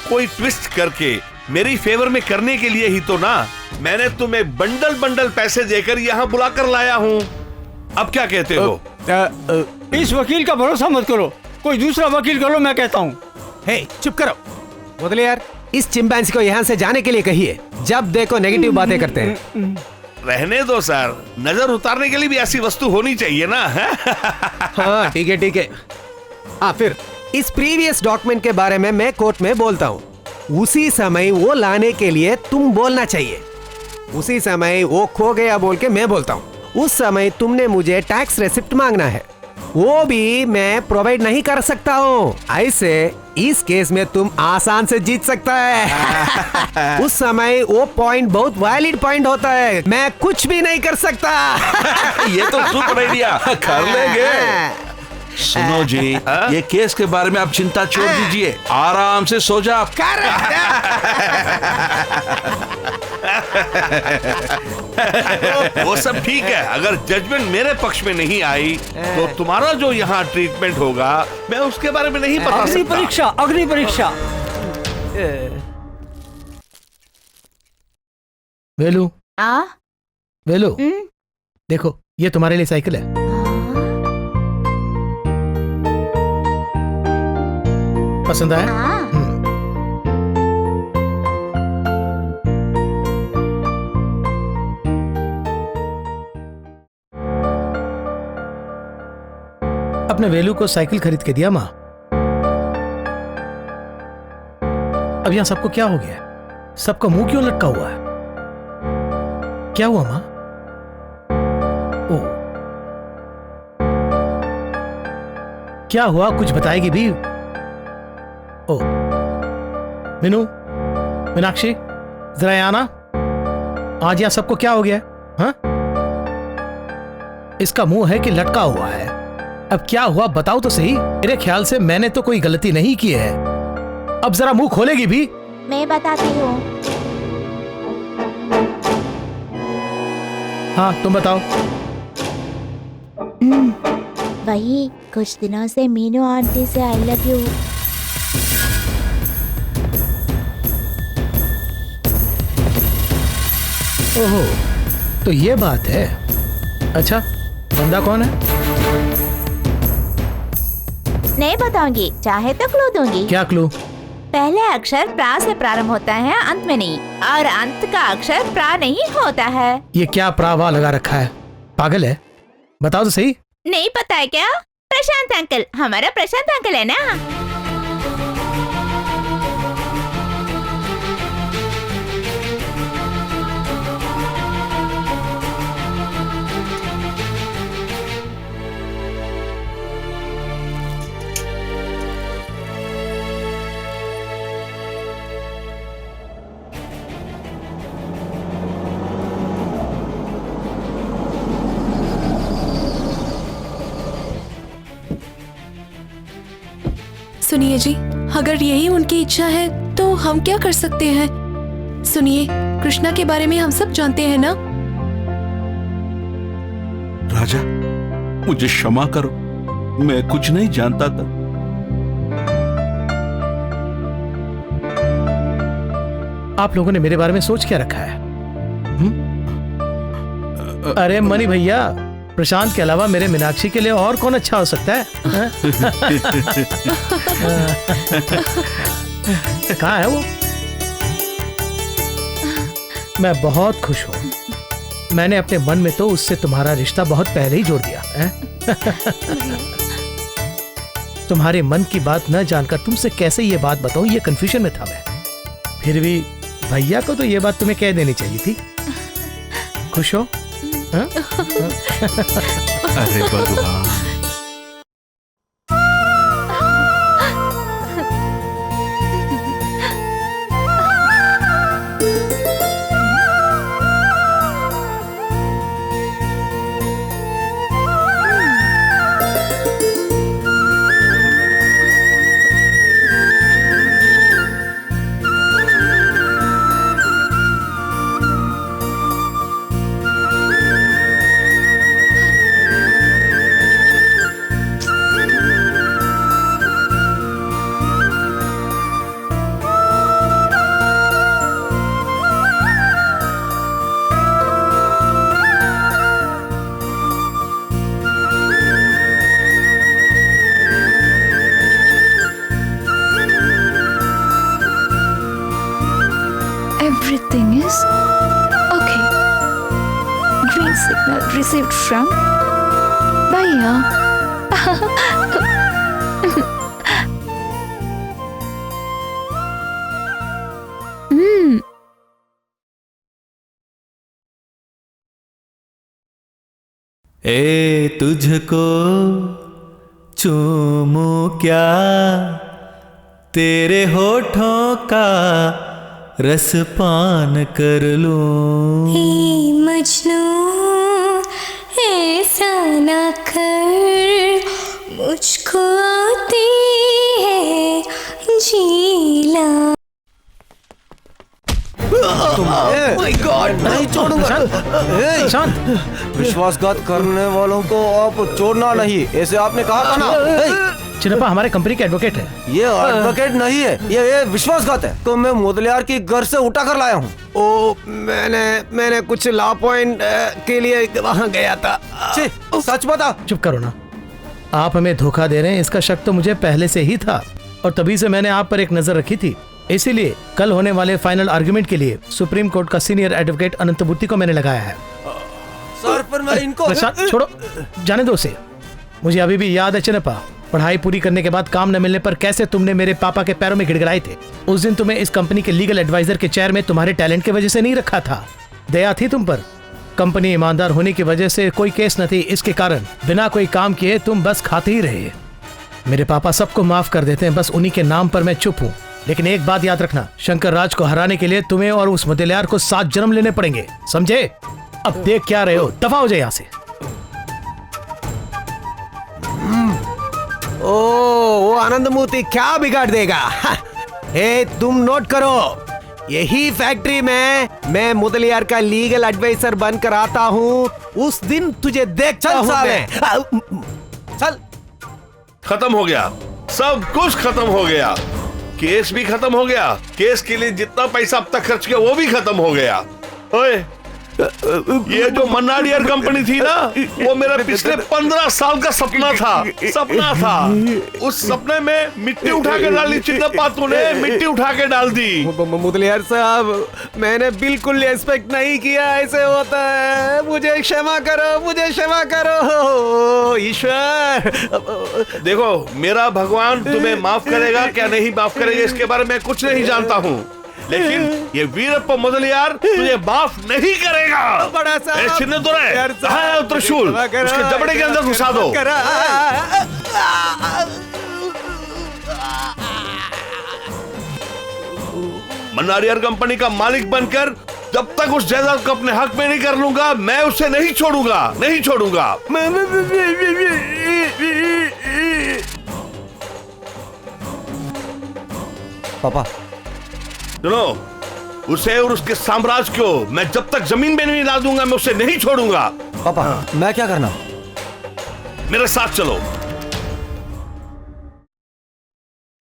कोई ट्विस्ट करके मेरी फेवर में करने के लिए ही तो ना मैंने तुम्हें बंडल बंडल पैसे देकर यहाँ बुलाकर लाया हूँ। अब क्या कहते हो? इस वकील का भरोसा मत करो, कोई दूसरा वकील करो, मैं कहता हूँ। हे चुप करो मुदलियार, इस चिंपैंजी को यहाँ से जाने के लिए कहिए। जब देखो नेगेटिव बातें करते हैं। रहने दो सर, नजर उतारने के लिए भी ऐसी वस्तु होनी चाहिए ना। हाँ ठीक है ठीक है। हाँ फिर इस प्रीवियस डॉक्यूमेंट के बारे में मैं कोर्ट में बोलता हूँ, उसी समय वो लाने के लिए तुम बोलना चाहिए। उसी समय वो खो गया बोल के मैं बोलता हूँ, उस समय तुमने मुझे टैक्स रेसिप्ट मांगना है, वो भी मैं प्रोवाइड नहीं कर सकता हूँ। ऐसे इस केस में तुम आसान से जीत सकता है। उस समय वो पॉइंट बहुत वैलिड पॉइंट होता है, मैं कुछ भी नहीं कर सकता। ये तो सुपर आइडिया, कर लेंगे। सुनो जी, ये केस के बारे में आप चिंता छोड़ दीजिए, आराम से सो जाओ। वो सब ठीक है, अगर जजमेंट मेरे पक्ष में नहीं आई तो तुम्हारा जो यहाँ ट्रीटमेंट होगा मैं उसके बारे में नहीं बता सकता। अग्नि परीक्षा। वेलू, वेलू देखो, ये तुम्हारे लिए साइकिल है। पसंद आया? हाँ। अपने वेलू को साइकिल खरीद के दिया माँ। अब यहाँ सबको क्या हो गया? सबका मुंह क्यों लटका हुआ है? क्या हुआ माँ? ओ, क्या हुआ? कुछ बताएगी भी? ओ, मीनू, मीनाक्षी, जरा यहाँ आना। आज यहाँ सबको क्या हो गया? हाँ? इसका मुंह है कि लटका हुआ है? अब क्या हुआ बताओ तो सही। मेरे ख्याल से मैंने तो कोई गलती नहीं की है। अब जरा मुंह खोलेगी भी? मैं बताती हूँ। हाँ तुम बताओ। वही कुछ दिनों से मीनू आंटी से आई लव यू। ओहो, तो ये बात है। अच्छा, बंदा कौन है? नहीं बताऊंगी, चाहे तो क्लू दूंगी। क्या क्लू? पहले अक्षर प्रा से प्रारंभ होता है, अंत में नहीं, और अंत का अक्षर प्रा नहीं होता है। ये क्या प्रावा लगा रखा है? पागल है? बताओ तो सही। नहीं पता है क्या? प्रशांत अंकल, हमारा प्रशांत अंकल है ना। सुनिए जी, अगर यही उनकी इच्छा है तो हम क्या कर सकते हैं? सुनिए, कृष्णा के बारे में हम सब जानते हैं ना। राजा, मुझे क्षमा करो, मैं कुछ नहीं जानता था। आप लोगों ने मेरे बारे में सोच क्या रखा है? अरे मनी भैया, प्रशांत के अलावा मेरे मीनाक्षी के लिए और कौन अच्छा हो सकता है? कहाँ है वो? मैं बहुत खुश हूँ। मैंने अपने मन में तो उससे तुम्हारा रिश्ता बहुत पहले ही जोड़ दिया है। तुम्हारे मन की बात न जानकर तुमसे कैसे ये बात बताऊं, ये कंफ्यूजन में था मैं। फिर भी भैया को तो ये बात तुम्हें कह देनी चाहिए थी। खुश हो? अरे भगवान। Everything is okay. Green signal received from Bhaiya. ए तुझको चूमू क्या, तेरे होठों का रस पान कर लूं। मजनू ऐसा ना कर, मुझको आती है जीना। नहीं छोड़ूंगा। विश्वासघात करने वालों को आप छोड़ना नहीं, ऐसे आपने कहा था ना। चिन्नप्पा हमारे कंपनी के एडवोकेट है। ये एडवोकेट नहीं है, ये विश्वासघात है। तो मैं मुदलियार की घर से उठा कर लाया हूँ। ओ, मैंने कुछ लॉ पॉइंट के लिए वहाँ गया था। सच बता। चुप करो ना, आप हमें धोखा दे रहे हैं, इसका शक तो मुझे पहले से ही था। और तभी से मैंने आप पर एक नजर रखी थी। इसीलिए कल होने वाले फाइनल आर्गुमेंट के लिए सुप्रीम कोर्ट का सीनियर एडवोकेट अनंतमूर्ति को मैंने लगाया है। सर पर मैं इनको प्रशांत छोड़ो, जाने दो उसे। मुझे अभी भी याद है चिन्नप्पा, पढ़ाई पूरी करने के बाद काम न मिलने पर कैसे तुमने मेरे पापा के पैरों में गिड़गिड़ाए थे। उस दिन तुम्हें इस कंपनी के लीगल एडवाइजर के चेयर में तुम्हारे टैलेंट की वजह से नहीं रखा था, दया थी तुम पर। कंपनी ईमानदार होने की वजह से कोई केस न थी, इसके कारण बिना कोई काम किए तुम बस खाते ही रहे। मेरे पापा सबको माफ कर देते हैं, बस उन्हीं के नाम पर मैं चुप हूँ। लेकिन एक बात याद रखना, शंकर राज को हराने के लिए तुम्हें और उस मुदलियार को 7 जन्म लेने पड़ेंगे, समझे? अब देख क्या रहे हो, दफा हो जाए यहाँ से। ओ वो आनंदमूर्ति क्या बिगाड़ देगा? ए तुम नोट करो, यही फैक्ट्री में मैं मुदलियार का लीगल एडवाइजर बनकर आता हूँ, उस दिन तुझे देखता हूँ मैं। चल। खत्म हो गया, सब कुछ खत्म हो गया, केस भी खत्म हो गया, केस के लिए जितना पैसा अब तक खर्च किया वो भी खत्म हो गया। ओए, ये जो मन्नाडियर कंपनी थी ना, वो मेरा पिछले 15 साल का सपना था। उस सपने में मिट्टी उठा के डाली चिन्नप्पा, तूने मिट्टी उठा के डाल दी। मुदलियार साहब, मैंने बिल्कुल एक्सपेक्ट नहीं किया ऐसे होता है, मुझे क्षमा करो ईश्वर। देखो, मेरा भगवान तुम्हें माफ करेगा क्या नहीं माफ करेगा इसके बारे में कुछ नहीं जानता हूँ, लेकिन ये वीरप्पा मुदलियार तुझे माफ नहीं करेगा। बड़ा साहब, चिन्नदुराय, त्रिशूल उसके जबड़े के अंदर घुसा दो। मन्नाडियर कंपनी का मालिक बनकर जब तक उस जायदाद को अपने हक में नहीं कर लूंगा, मैं उसे नहीं छोड़ूंगा। पापा सुनो, उसे और उसके साम्राज्य को मैं जब तक जमीन में नहीं ला दूंगा, मैं उसे नहीं छोड़ूंगा। पापा मैं क्या करना? मेरे साथ चलो।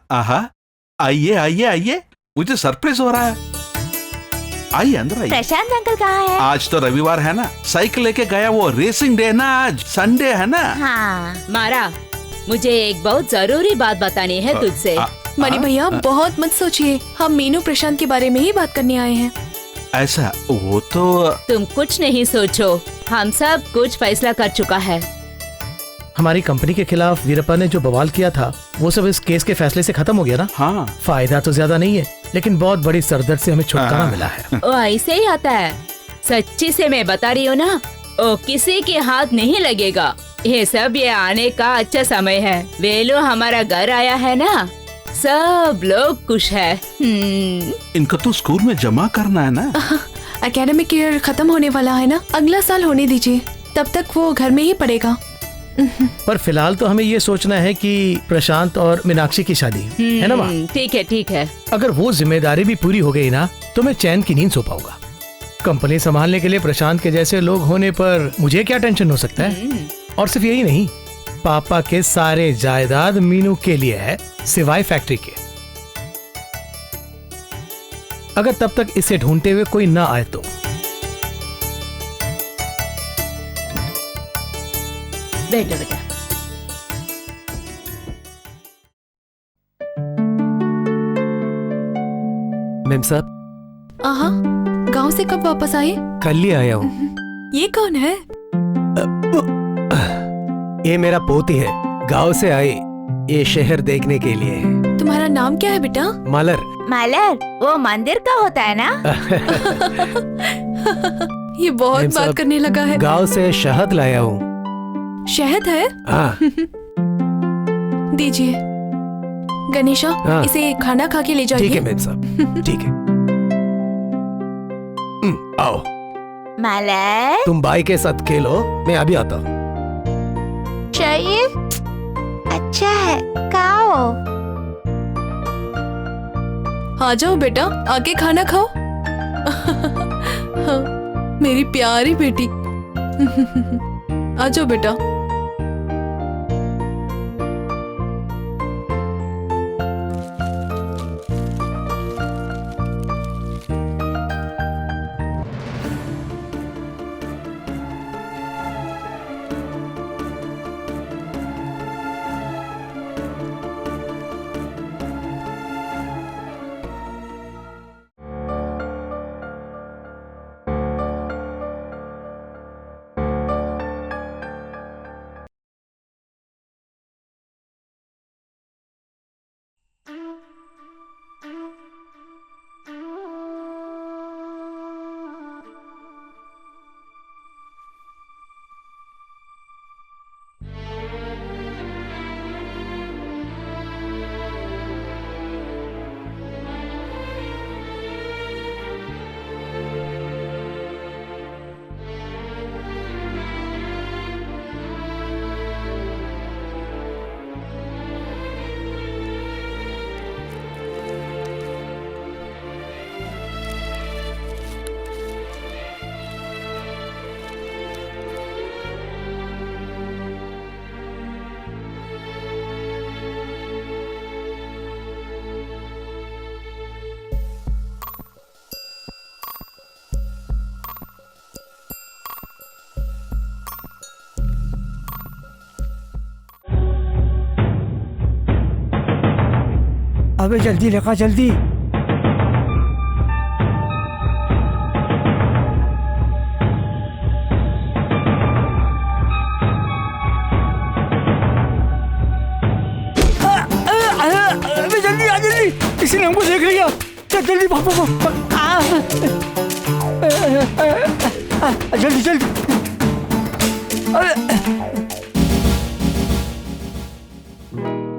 आहा, आइए, मुझे सरप्राइज हो रहा है। आइए अंदर आइए। प्रशांत अंकल कहाँ है? आज तो रविवार है ना, साइकिल लेके गया, वो रेसिंग डे ना, आज संडे है ना। हाँ मारा, मुझे एक बहुत जरूरी बात बतानी है तुझसे। मणि भैया बहुत मत सोचिए, हम मीनू प्रशांत के बारे में ही बात करने आए हैं। ऐसा? वो तो तुम कुछ नहीं सोचो, हम सब कुछ फैसला कर चुका है। हमारी कंपनी के खिलाफ वीरप्पा ने जो बवाल किया था, वो सब इस केस के फैसले से खत्म हो गया ना। हाँ। फायदा तो ज्यादा नहीं है, लेकिन बहुत बड़ी सरदर्द से हमें छुटकारा मिला है। ओ ऐसे ही आता है, सच्ची से मैं बता रही हूँ ना, ओ किसी के हाथ नहीं लगेगा। ये सब ये आने का अच्छा समय है। वेलू हमारा घर आया है ना, सब लोग खुश है। इनको तो स्कूल में जमा करना है ना। एकेडमिक ईयर खत्म होने वाला है ना, अगला साल होने दीजिए, तब तक वो घर में ही पड़ेगा। पर फिलहाल तो हमें ये सोचना है कि प्रशांत और मीनाक्षी की शादी है ना माँ? ठीक है। अगर वो जिम्मेदारी भी पूरी हो गई ना, तो मैं चैन की नींद सो पाऊंगा। कंपनी संभालने के लिए प्रशांत के जैसे लोग होने पर मुझे क्या टेंशन हो सकता है। और सिर्फ यही नहीं, पापा के सारे जायदाद मीनू के लिए है, सिवाय फैक्ट्री के। अगर तब तक इसे ढूंढते हुए कोई ना आए तो। बैठो बेटा। मैम साहब। आहा, गांव से कब वापस आए? कल ही आया हूँ। ये कौन है? ये मेरा पोती है, गांव से आई ये शहर देखने के लिए। तुम्हारा नाम क्या है बेटा? मलर। वो मंदिर का होता है ना? ये बहुत बात करने लगा है। गांव से शहद लाया हूँ। शहद है? हाँ। दीजिए गणेशा, हाँ। इसे खाना खा के ले जाइए। ठीक है मैम साहब, ठीक है। आओ। मलर, तुम भाई के साथ खेलो, मैं अभी आता हूँ। चाहिए? अच्छा है, खाओ। आ जाओ बेटा, आके खाना खाओ। हाँ, मेरी प्यारी बेटी। आ जाओ बेटा। अबे जल्दी लगा जल्दी। अबे जल्दी आ जल्दी, किसी ने हमको देख लिया। चल जल्दी भाग भाग भाग। जल्दी जल्दी।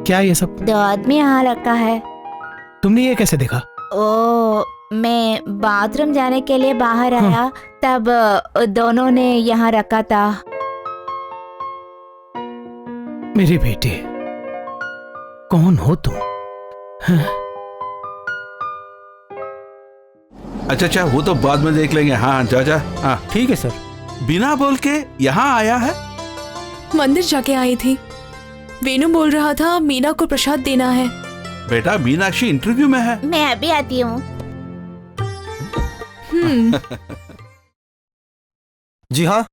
क्या ये सब? 2 आदमी यहाँ रखा है। तुमने ये कैसे देखा? ओ, मैं बाथरूम जाने के लिए बाहर आया, तब दोनों ने यहाँ रखा था। मेरे बेटे, कौन हो तुम? अच्छा, वो तो बाद में देख लेंगे। हाँ जा जा। हाँ ठीक है सर। बिना बोल के यहाँ आया है? मंदिर जाके आई थी। वेणु बोल रहा था मीना को प्रसाद देना है। बेटा, मीनाक्षी इंटरव्यू में है। मैं अभी आती हूँ। जी हाँ।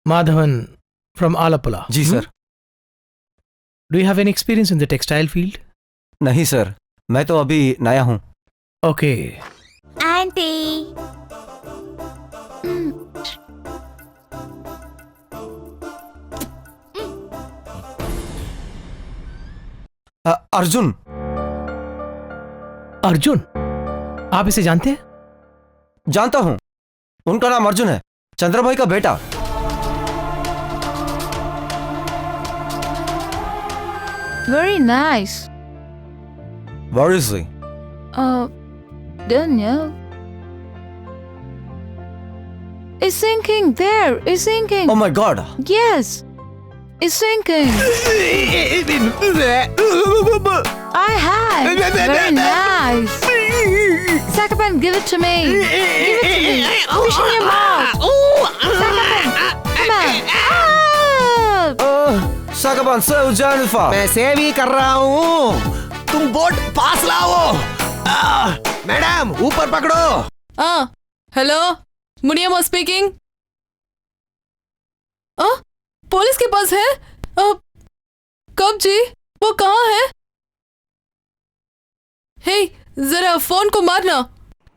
माधवन फ्रॉम आलापुला। जी sir. Do you have any experience in the textile field? नहीं सर, मैं तो अभी नया हूँ। ओके। आंटी। अर्जुन। अर्जुन? आप इसे जानते हैं? जानता हूँ, उनका नाम अर्जुन है, चंद्र भाई का बेटा। Very nice. Where is he? Don't know. It's sinking there. It's sinking. Oh my God. Yes. It's sinking. I have. Very nice. Sakapan, give it to me. Give it to me. Push in your mouth. Sakapan, come on. Sakapan, save Jennifer. मैं save ही कर रहा हूँ। तुम boat पास लाओ। Madam ऊपर पकड़ो। Hello, मुनियम्मा speaking. Police के पास है? कब जी? वो कहाँ है? हे, जरा फोन को मारना।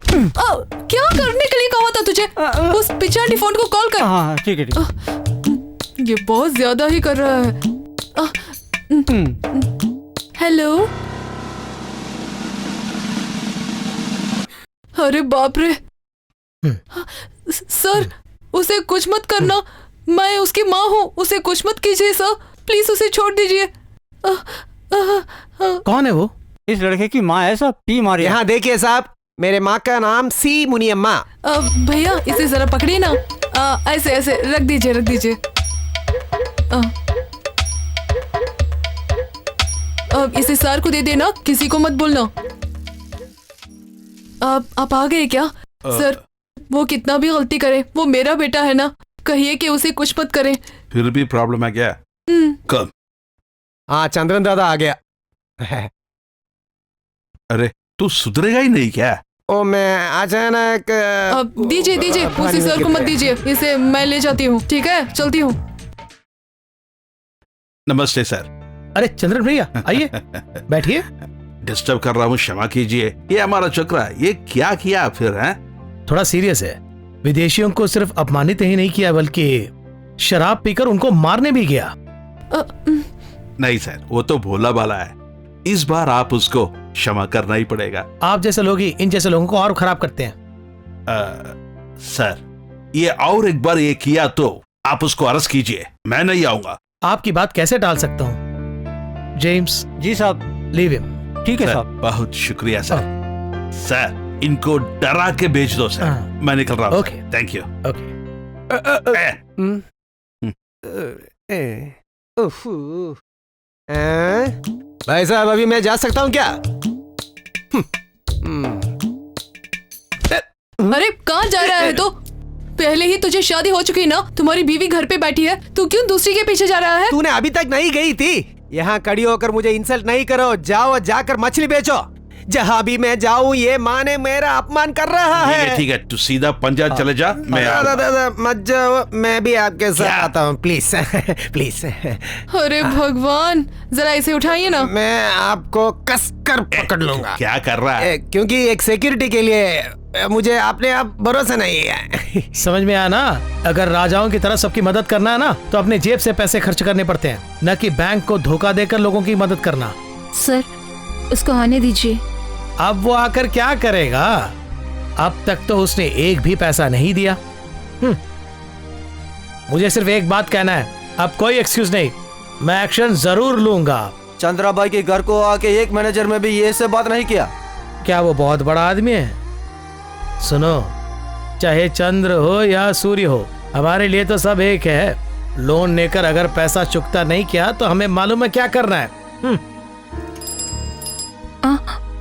क्या करने के लिए कहा था तुझे? उस पिछाड़ी फोन को कॉल कर। हाँ ठीक है ठीक। ये बहुत ज्यादा ही कर रहा है। हेलो। अरे बाप रे। सर, उसे कुछ मत करना। मैं उसकी माँ हूँ, उसे कुछ मत कीजिए सर, प्लीज उसे छोड़ दीजिए। कौन है वो? इस लड़के की माँ है साहब, पी मारी। यहाँ देखिए साहब, मेरे माँ का नाम सी मुनियम्मा। भैया इसे जरा पकड़िए ना। ऐसे ऐसे रख दीजिए, रख दीजिए। अब इसे सर को दे देना, किसी को मत बोलना। आप आ गए क्या? सर, वो कितना भी गलती करे, वो मेरा बेटा है ना, कहिए कि उसे कुछ मत करे। फिर भी प्रॉब्लम है क्या? कब? हाँ, चंद्रन दादा आ गया। अरे तू सुधरेगा ही नहीं क्या? ओ, मैं अचानक। दीजिए दीजिए, उसी सर को मत दीजिए, इसे मैं ले जाती हूँ। ठीक है, चलती हूँ। नमस्ते सर। अरे चंद्रन भैया, आइए बैठिए। डिस्टर्ब कर रहा हूँ, क्षमा कीजिए। ये हमारा चक्रा, ये क्या किया फिर है? थोड़ा सीरियस है। विदेशियों को सिर्फ अपमानित ही नहीं किया, बल्कि शराब पीकर उनको मारने भी गया। नहीं सर, वो तो भोला भाला है। इस बार आप उसको क्षमा करना ही पड़ेगा। आप जैसे लोग ही इन जैसे लोगों को और खराब करते हैं। सर, ये और एक बार ये किया तो आप उसको अरेस्ट कीजिए, मैं नहीं आऊंगा। आपकी बात कैसे टाल सकता हूँ? जेम्स। जी साहब। Leave him. ठीक है साहब। बहुत शुक्रिया सर। सर, इनको डरा के भेज दो सर। मैं निकल रहा हूँ। Okay, thank you. भाई साहब, अभी मैं जा सकता हूँ क्या? अरे कहाँ जा रहा है तो? पहले ही तुझे शादी हो चुकी ना, तुम्हारी बीवी घर पे बैठी है, तू क्यों दूसरी के पीछे जा रहा है? तूने अभी तक नहीं गई थी। यहाँ खड़ी होकर मुझे इंसल्ट नहीं करो। जाओ, जाकर मछली बेचो। जहाँ भी मैं जाऊँ ये माँ ने मेरा अपमान कर रहा है। ठीक है, तू सीधा पंजाब चले जा, मैं मत जाओ, मैं भी आपके साथ आता हूँ प्लीज प्लीज। अरे भगवान, जरा इसे उठाइए ना। मैं आपको कसकर पकड़ लूंगा। क्या कर रहा है? क्योंकि एक सिक्योरिटी के लिए मुझे अपने आप भरोसा नहीं है। समझ में आया ना, अगर राजाओं की तरह सबकी मदद करना है ना तो अपने जेब से पैसे खर्च करने पड़ते हैं, न कि बैंक को धोखा देकर लोगों की मदद करना। सर, उसको आने दीजिए। अब वो आकर क्या करेगा? अब तक तो उसने एक भी पैसा नहीं दिया। मुझे सिर्फ एक बात कहना है, अब कोई एक्सक्यूज नहीं, मैं एक्शन जरूर लूंगा। चंद्राबाई के घर को आके एक मैनेजर में भी ये से बात नहीं किया? क्या वो बहुत बड़ा आदमी है? सुनो, चाहे चंद्र हो या सूर्य हो, हमारे लिए तो सब एक है। लोन लेकर अगर पैसा चुकता नहीं किया तो हमें मालूम है क्या करना है।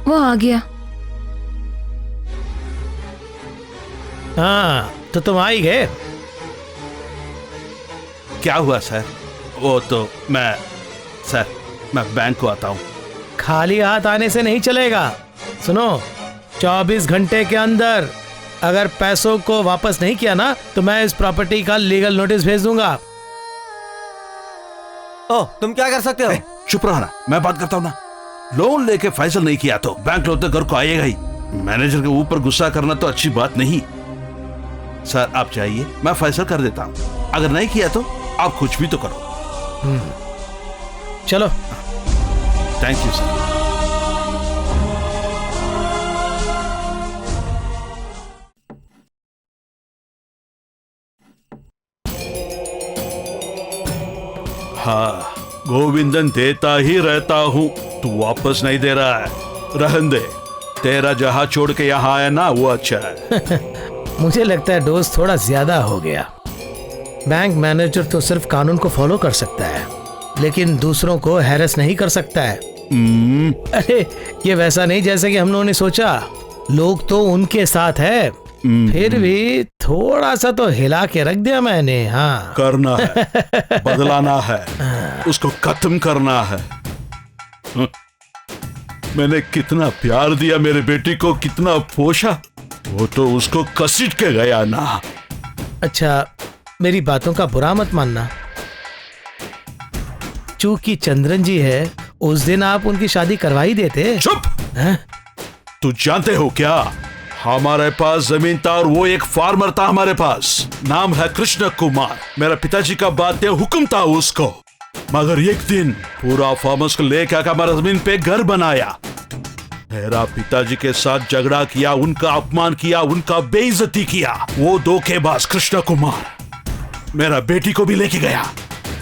वो आ गया। हाँ, तो तुम आ ही गए। क्या हुआ सर? वो तो मैं बैंक को आता हूँ। खाली हाथ आने से नहीं चलेगा। सुनो, 24 घंटे के अंदर अगर पैसों को वापस नहीं किया ना तो मैं इस प्रॉपर्टी का लीगल नोटिस भेज दूंगा। तुम क्या कर सकते हो? चुप रहो ना, मैं बात करता हूँ ना। लोन लेके फैसल नहीं किया तो बैंक लोग तो घर को आएगा ही। मैनेजर के ऊपर गुस्सा करना तो अच्छी बात नहीं। सर आप चाहिए, मैं फैसल कर देता हूँ। अगर नहीं किया तो आप कुछ भी तो करो। चलो। Thank you sir. हाँ, गोविंदन देता ही रहता हूँ, तू वापस नहीं दे रहा है। रहने दे, तेरा जहां छोड़ के यहाँ आया ना वो अच्छा है। मुझे लगता है डोज थोड़ा ज्यादा हो गया। बैंक मैनेजर तो सिर्फ कानून को फॉलो कर सकता है, लेकिन दूसरों को हैरेस नहीं कर सकता है। अरे ये वैसा नहीं जैसे कि हम लोगों ने सोचा। लोग तो उनके साथ है, फिर भी थोड़ा सा तो हिला के रख दिया मैंने। हाँ, करना है, बदलाना है, उसको खत्म करना है। मैंने कितना प्यार दिया मेरे बेटी को, कितना पोषा, वो तो उसको कसीट के गया ना। अच्छा, मेरी बातों का बुरा मत मानना। चूंकि चंद्रन जी है, उस दिन आप उनकी शादी करवा ही देते। चुप! तू जानते हो क्या, हमारे पास जमीन था और वो एक फार्मर था हमारे पास, नाम है कृष्ण कुमार। मेरा पिताजी का बात हुक्म था उसको, मगर एक दिन पूरा फार्मर्स को लेकर आकर हमारा जमीन पे घर बनाया। मेरा पिताजी के साथ झगड़ा किया, उनका अपमान किया, उनका बेइज्जती किया। वो धोखेबाज कृष्ण कुमार मेरा बेटी को भी लेके गया।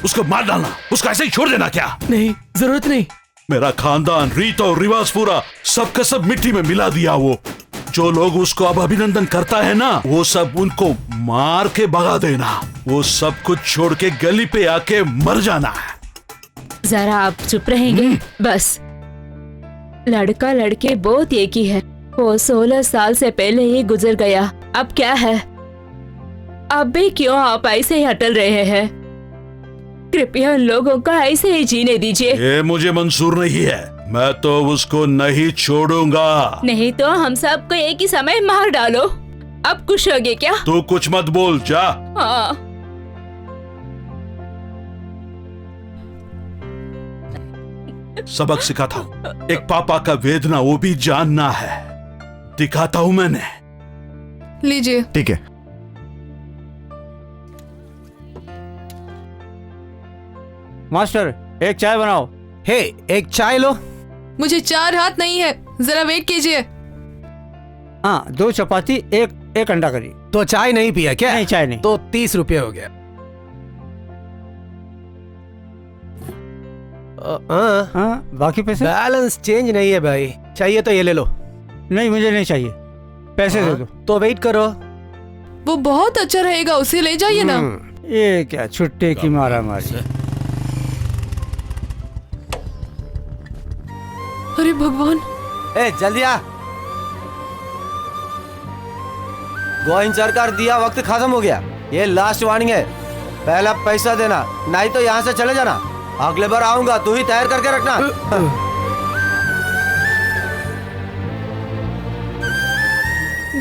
उसको मार डालना, उसको ऐसे ही छोड़ देना क्या? नहीं, जरूरत नहीं। मेरा खानदान, रीत और रिवाज पूरा सबका सब मिट्टी में मिला दिया। वो जो लोग उसको अब अभिनंदन करता है ना, वो सब उनको मार के भगा देना। वो सब कुछ छोड़ के गली पे आके मर जाना है। जरा आप चुप रहेंगे? बस, लड़का लड़के बहुत एक ही है। वो 16 साल से पहले ही गुजर गया। अब क्या है? अब भी क्यों आप ऐसे ही अटल रहे हैं? कृपया लोगों का ऐसे ही जीने दीजिए। ये मुझे मंजूर नहीं है, मैं तो उसको नहीं छोड़ूंगा। नहीं तो हम सबको एक ही समय मार डालो। अब खुश हो गए क्या? तू कुछ मत बोल, जा। हाँ। सबक सिखाता हूँ, एक पापा का वेदना वो भी जानना है, दिखाता हूँ मैंने। लीजिए। ठीक है। मास्टर, एक चाय बनाओ। हे, एक चाय लो। मुझे 4 हाथ नहीं है, जरा वेट कीजिए। हाँ, 2 चपाती, एक अंडा करी। तो चाय नहीं पिया क्या? नहीं, चाय नहीं। तो 30 रुपये हो गया। हाँ, बाकी पैसे? बैलेंस चेंज नहीं है भाई, चाहिए तो ये ले लो। नहीं, मुझे नहीं चाहिए, पैसे दे दो। तो वेट करो। वो बहुत अच्छा रहेगा, उसे ले जाइए ना। ये क्या छुट्टे की मारा मारी। अरे भगवान। ए जल्दी आ। गोविंद सरकार, दिया वक्त खत्म हो गया। ये लास्ट वार्निंग है, पहला पैसा देना, नहीं तो यहाँ से चले जाना। अगले बार आऊंगा, तू ही तैयार करके रखना।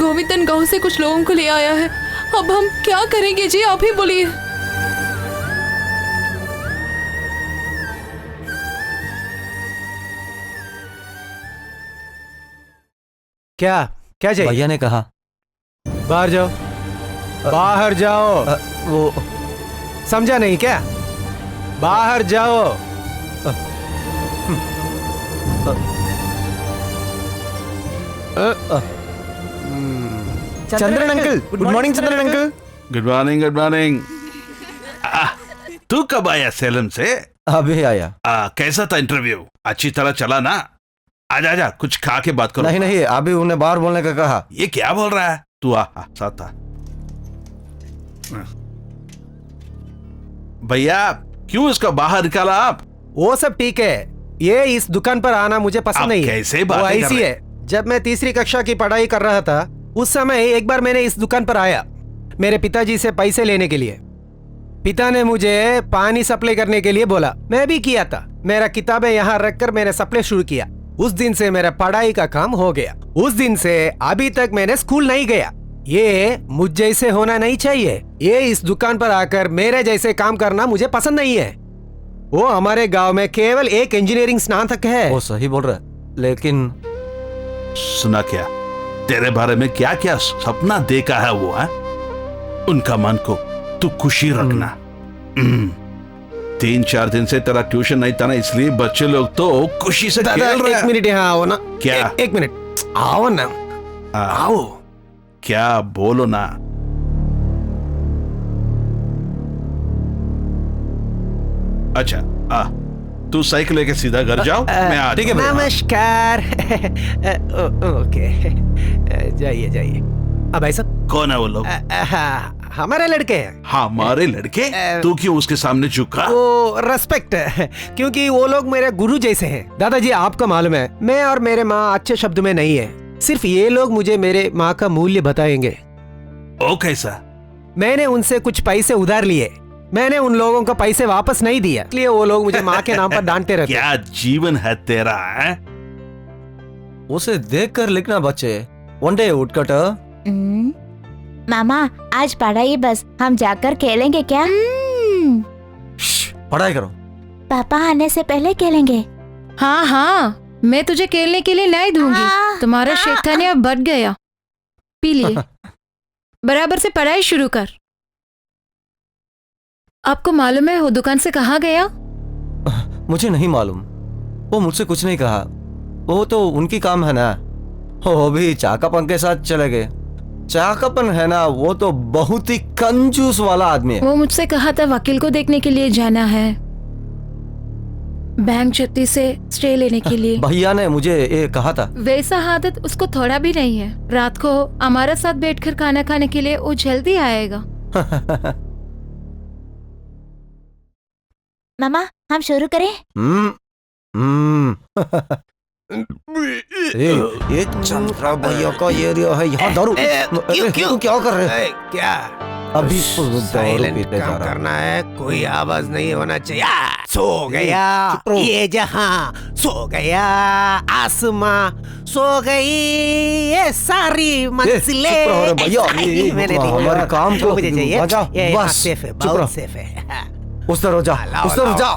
गोविंदन गांव से कुछ लोगों को ले आया है। अब हम क्या करेंगे जी, आप ही बोलिए। क्या क्या चाहिए? भैया ने कहा बाहर जाओ, बाहर जाओ। वो समझा नहीं क्या? बाहर जाओ। Chandran uncle, good morning Chandran uncle. Good morning, good morning. तू कब आया सेलम से? अभी आया। कैसा था इंटरव्यू? अच्छी तरह चला ना? आजा आजा, कुछ खा के बात करो। नहीं नहीं, अभी उन्हें बाहर बोलने का कहा। ये क्या बोल रहा है? तू आ साथ आ। भैया क्यों इसका बाहर निकाला आप? वो सब ठीक है, ये इस दुकान पर आना मुझे पसंद नहीं है। कैसे बातें वो कर ऐसी रहे? है, जब मैं तीसरी कक्षा की पढ़ाई कर रहा था उस समय एक बार मैंने इस दुकान पर आया मेरे पिताजी से पैसे लेने के लिए। पिता ने मुझे पानी सप्लाई करने के लिए बोला, मैं भी किया था। मेरा किताबें यहाँ रखकर मैंने सप्लाई शुरू किया। उस दिन से मेरा पढ़ाई का काम हो गया। उस दिन से अभी तक मैंने स्कूल नहीं गया। ये मुझ जैसे होना नहीं चाहिए। ये इस दुकान पर आकर मेरे जैसे काम करना मुझे पसंद नहीं है। वो हमारे गांव में केवल एक इंजीनियरिंग स्नातक है। वो सही बोल रहा है, लेकिन सुना क्या? तेरे बारे में क्या क्या सपना देखा है वो है? उनका मन को तू खुशी रखना। 3-4 दिन से तेरा ट्यूशन नहीं था ना, इसलिए बच्चे लोग तो खुशी से खेल रहे हैं। एक मिनट यहाँ आओ ना। क्या? एक मिनट आओ ना। आओ। क्या बोलो ना। अच्छा तू साइकिल लेके सीधा घर जाओ, मैं आ ठीक है। नमस्कार। ओके, जाइए जाइए। अब भाई साहब कौन है वो लोग? हमारे लड़के हैं। हमारे लड़के? तू क्यों उसके सामने झुका? वो रेस्पेक्ट है, क्योंकि वो लोग मेरे गुरु जैसे हैं। दादाजी आपको मालूम है, मैं और मेरे माँ अच्छे शब्द में नहीं है। सिर्फ ये लोग मुझे मेरे माँ का मूल्य बताएंगे। ओ कैसा? मैंने उनसे कुछ पैसे उधार लिए, मैंने उन लोगों को पैसे वापस नहीं दिया, इसलिए वो लोग मुझे माँ के नाम पर डांटते रहते। क्या जीवन है तेरा है? उसे देखकर लिखना बच्चे। One day woodcutter. मामा आज पढ़ाई बस, हम जाकर खेलेंगे क्या? पढ़ाई करो। पापा आने से पहले खेलेंगे। हाँ हाँ, मैं तुझे खेलने के लिए नहीं दूंगी। तुम्हारा शैतानिया बढ़ गया। पी लिए। बराबर से पढ़ाई शुरू कर। आपको मालूम है वो दुकान से कहाँ गया? मुझे नहीं मालूम, वो मुझसे कुछ नहीं कहा। वो तो उनकी काम है ना। वो भी चाकापन के साथ चले गए। चाकापन है ना, वो तो बहुत ही कंजूस वाला आदमी है। वो मुझसे कहा था वकील को देखने के लिए जाना है, बैंक जप्ती से स्टे लेने के लिए। भैया ने मुझे ये कहा था। वैसा आदत उसको थोड़ा भी नहीं है। रात को हमारे साथ बैठकर खाना खाने के लिए वो जल्दी आएगा। मामा हम शुरू करें? ये चंद्रा भैया का एरिया है, यहाँ दारू। क्यों क्या कर रहे हैं? क्या अभी साइलेंट काम करना है, कोई आवाज नहीं होना चाहिए। सो गया ये जहां, सो गया आसमां, सो गई ये सारी मंजिलें। मैंने हमारे काम को मुझे चाहिए। ये बस सेफ है, बहुत सेफ है। उस तरफ जा, उस तरफ जा,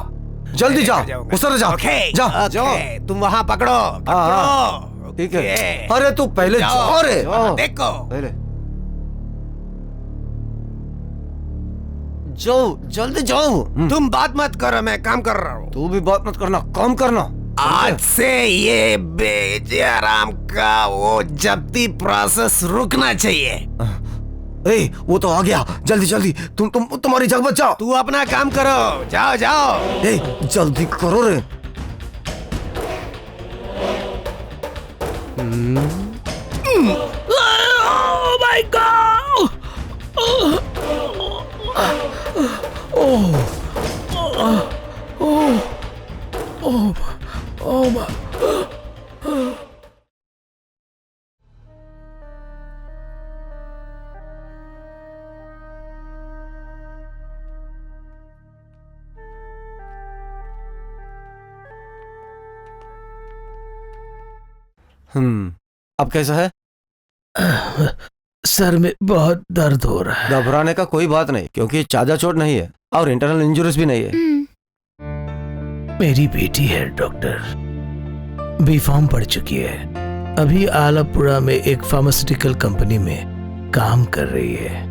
जल्दी जा, उस तरफ जा। जा जा, तुम वहां पकड़ो, पकड़ो। ठीक है। अरे तू पहले जा रे। देखो पहले जाओ, जल्दी जाओ। तुम बात मत करो, मैं काम कर रहा हूँ। तू भी बात मत करना, काम करना। आज से ये बेजाराम का वो जब्ती प्रोसेस रुकना चाहिए। ए, वो तो आ गया। जल्दी जल्दी, तुम्हारी जगह बचाओ। तू अपना काम करो, जाओ जाओ। ए, जल्दी करो रे। Oh my God! अब कैसा है? सर में बहुत दर्द हो रहा है। घबराने का कोई बात नहीं, क्योंकि ज्यादा चोट नहीं है और इंटरनल इंजुरीज भी नहीं है। मेरी बेटी है डॉक्टर, B.Pharm पढ़ चुकी है, अभी आलापुरा में एक फार्मास्यूटिकल कंपनी में काम कर रही है।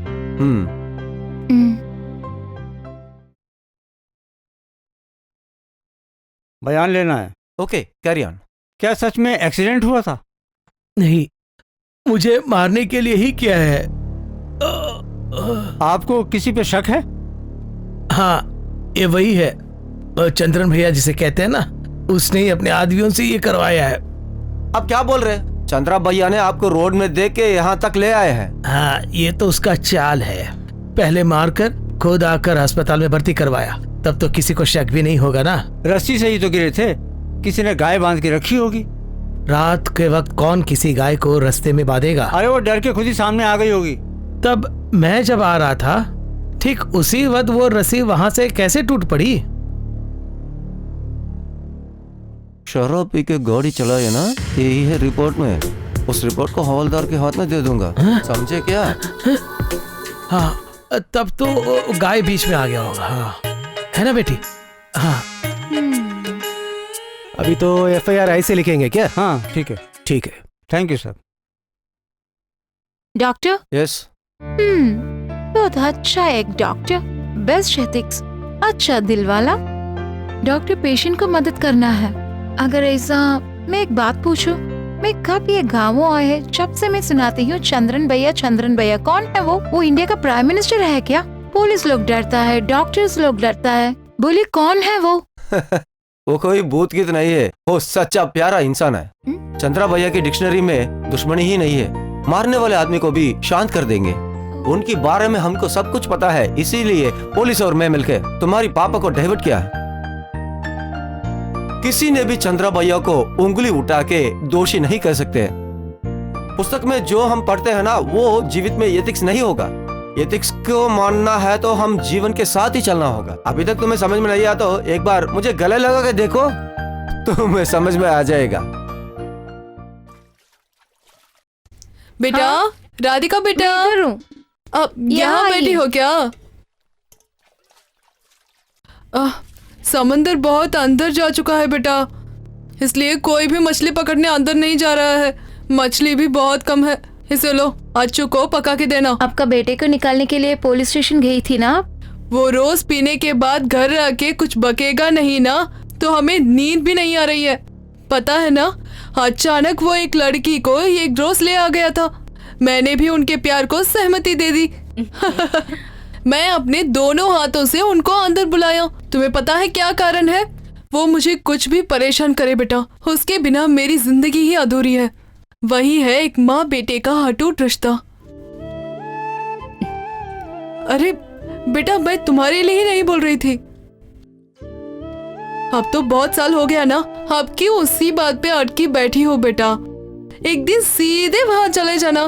बयान लेना है। Okay, carry on. क्या सच में एक्सीडेंट हुआ था? नहीं, मुझे मारने के लिए ही किया है। आपको किसी पे शक है? हाँ, ये वही है, चंद्रन भैया जिसे कहते हैं ना, उसने ही अपने आदमियों से ये करवाया है। आप क्या बोल रहे हैं? चंद्रा भैया ने आपको रोड में देख के यहाँ तक ले आए हैं। हाँ, ये तो उसका चाल है, पहले मारकर खुद आकर अस्पताल में भर्ती करवाया, तब तो किसी को शक भी नहीं होगा ना। रस्सी से ही तो गिरे थे, किसी ने गाय बांध के रखी होगी। रात के वक्त कौन किसी गाय को रास्ते में बांधेगा? अरे वो डर के खुद ही सामने आ गई होगी। तब मैं जब आ रहा था, ठीक उसी वक्त वो रस्सी वहां से कैसे टूट पड़ी? शराब पी के गाड़ी चलाए ना, यही है रिपोर्ट में। उस रिपोर्ट को हवलदार के हाथ में दे दूंगा, समझे क्या? हाँ, तब तो गाय बीच में आ गया होगा। हाँ, है ना बेटी? हाँ। अभी तो FIR ऐसे लिखेंगे क्या? हाँ ठीक है। ठीक है, thank you sir. Doctor? Yes. बहुत अच्छा एक डॉक्टर, बेस्ट एथिक्स, अच्छा दिल वाला डॉक्टर। पेशेंट को मदद करना है। अगर ऐसा, मैं एक बात पूछूं, मैं कब ये गाँवों आए हैं, जब से मैं सुनाती हूँ चंद्रन भैया चंद्रन भैया। कौन है वो इंडिया का प्राइम मिनिस्टर है क्या? पुलिस लोग डरता है, डॉक्टर्स लोग डरता है, बोलिए कौन है वो? वो कोई भूत गीत नहीं है, वो सच्चा प्यारा इंसान है। चंद्रा भैया की डिक्शनरी में दुश्मनी ही नहीं है, मारने वाले आदमी को भी शांत कर देंगे। उनके बारे में हमको सब कुछ पता है, इसीलिए पुलिस और मैं मिलकर तुम्हारी पापा को डाइवर्ट किया है। किसी ने भी चंद्रा भैया को उंगली उठा के दोषी नहीं कर सकते। पुस्तक में जो हम पढ़ते हैं ना, वो जीवित में एथिक्स नहीं होगा। एथिक्स को मानना है तो हम जीवन के साथ ही चलना होगा। अभी तक तुम्हें समझ में नहीं आया तो एक बार मुझे गले लगा के देखो, तुम्हें समझ में आ जाएगा। बेटा, राधिका बेटा, अब यहाँ बैठी हो क्या? समंदर बहुत अंदर जा चुका है बेटा, इसलिए कोई भी मछली पकड़ने अंदर नहीं जा रहा है। मछली भी बहुत कम है, इसे लो, अच्छू को पका के देना। आपका बेटे को निकालने के लिए पुलिस स्टेशन गई थी ना? वो रोज पीने के बाद घर आके कुछ बकेगा नहीं ना, तो हमें नींद भी नहीं आ रही है। पता है ना, अचानक वो एक लड़की को एक रोज ले आ गया था। मैंने भी उनके प्यार को सहमति दे दी। मैं अपने दोनों हाथों से उनको अंदर बुलाया। तुम्हें पता है क्या कारण है? वो मुझे कुछ भी परेशान करे बेटा, उसके बिना मेरी जिंदगी ही अधूरी है। वही है एक माँ बेटे का अटूट रिश्ता। अरे बेटा, मैं तुम्हारे लिए ही नहीं बोल रही थी। अब तो बहुत साल हो गया ना, अब क्यों उसी बात पे अटकी बैठी हो बेटा? एक दिन सीधे वहाँ चले जाना।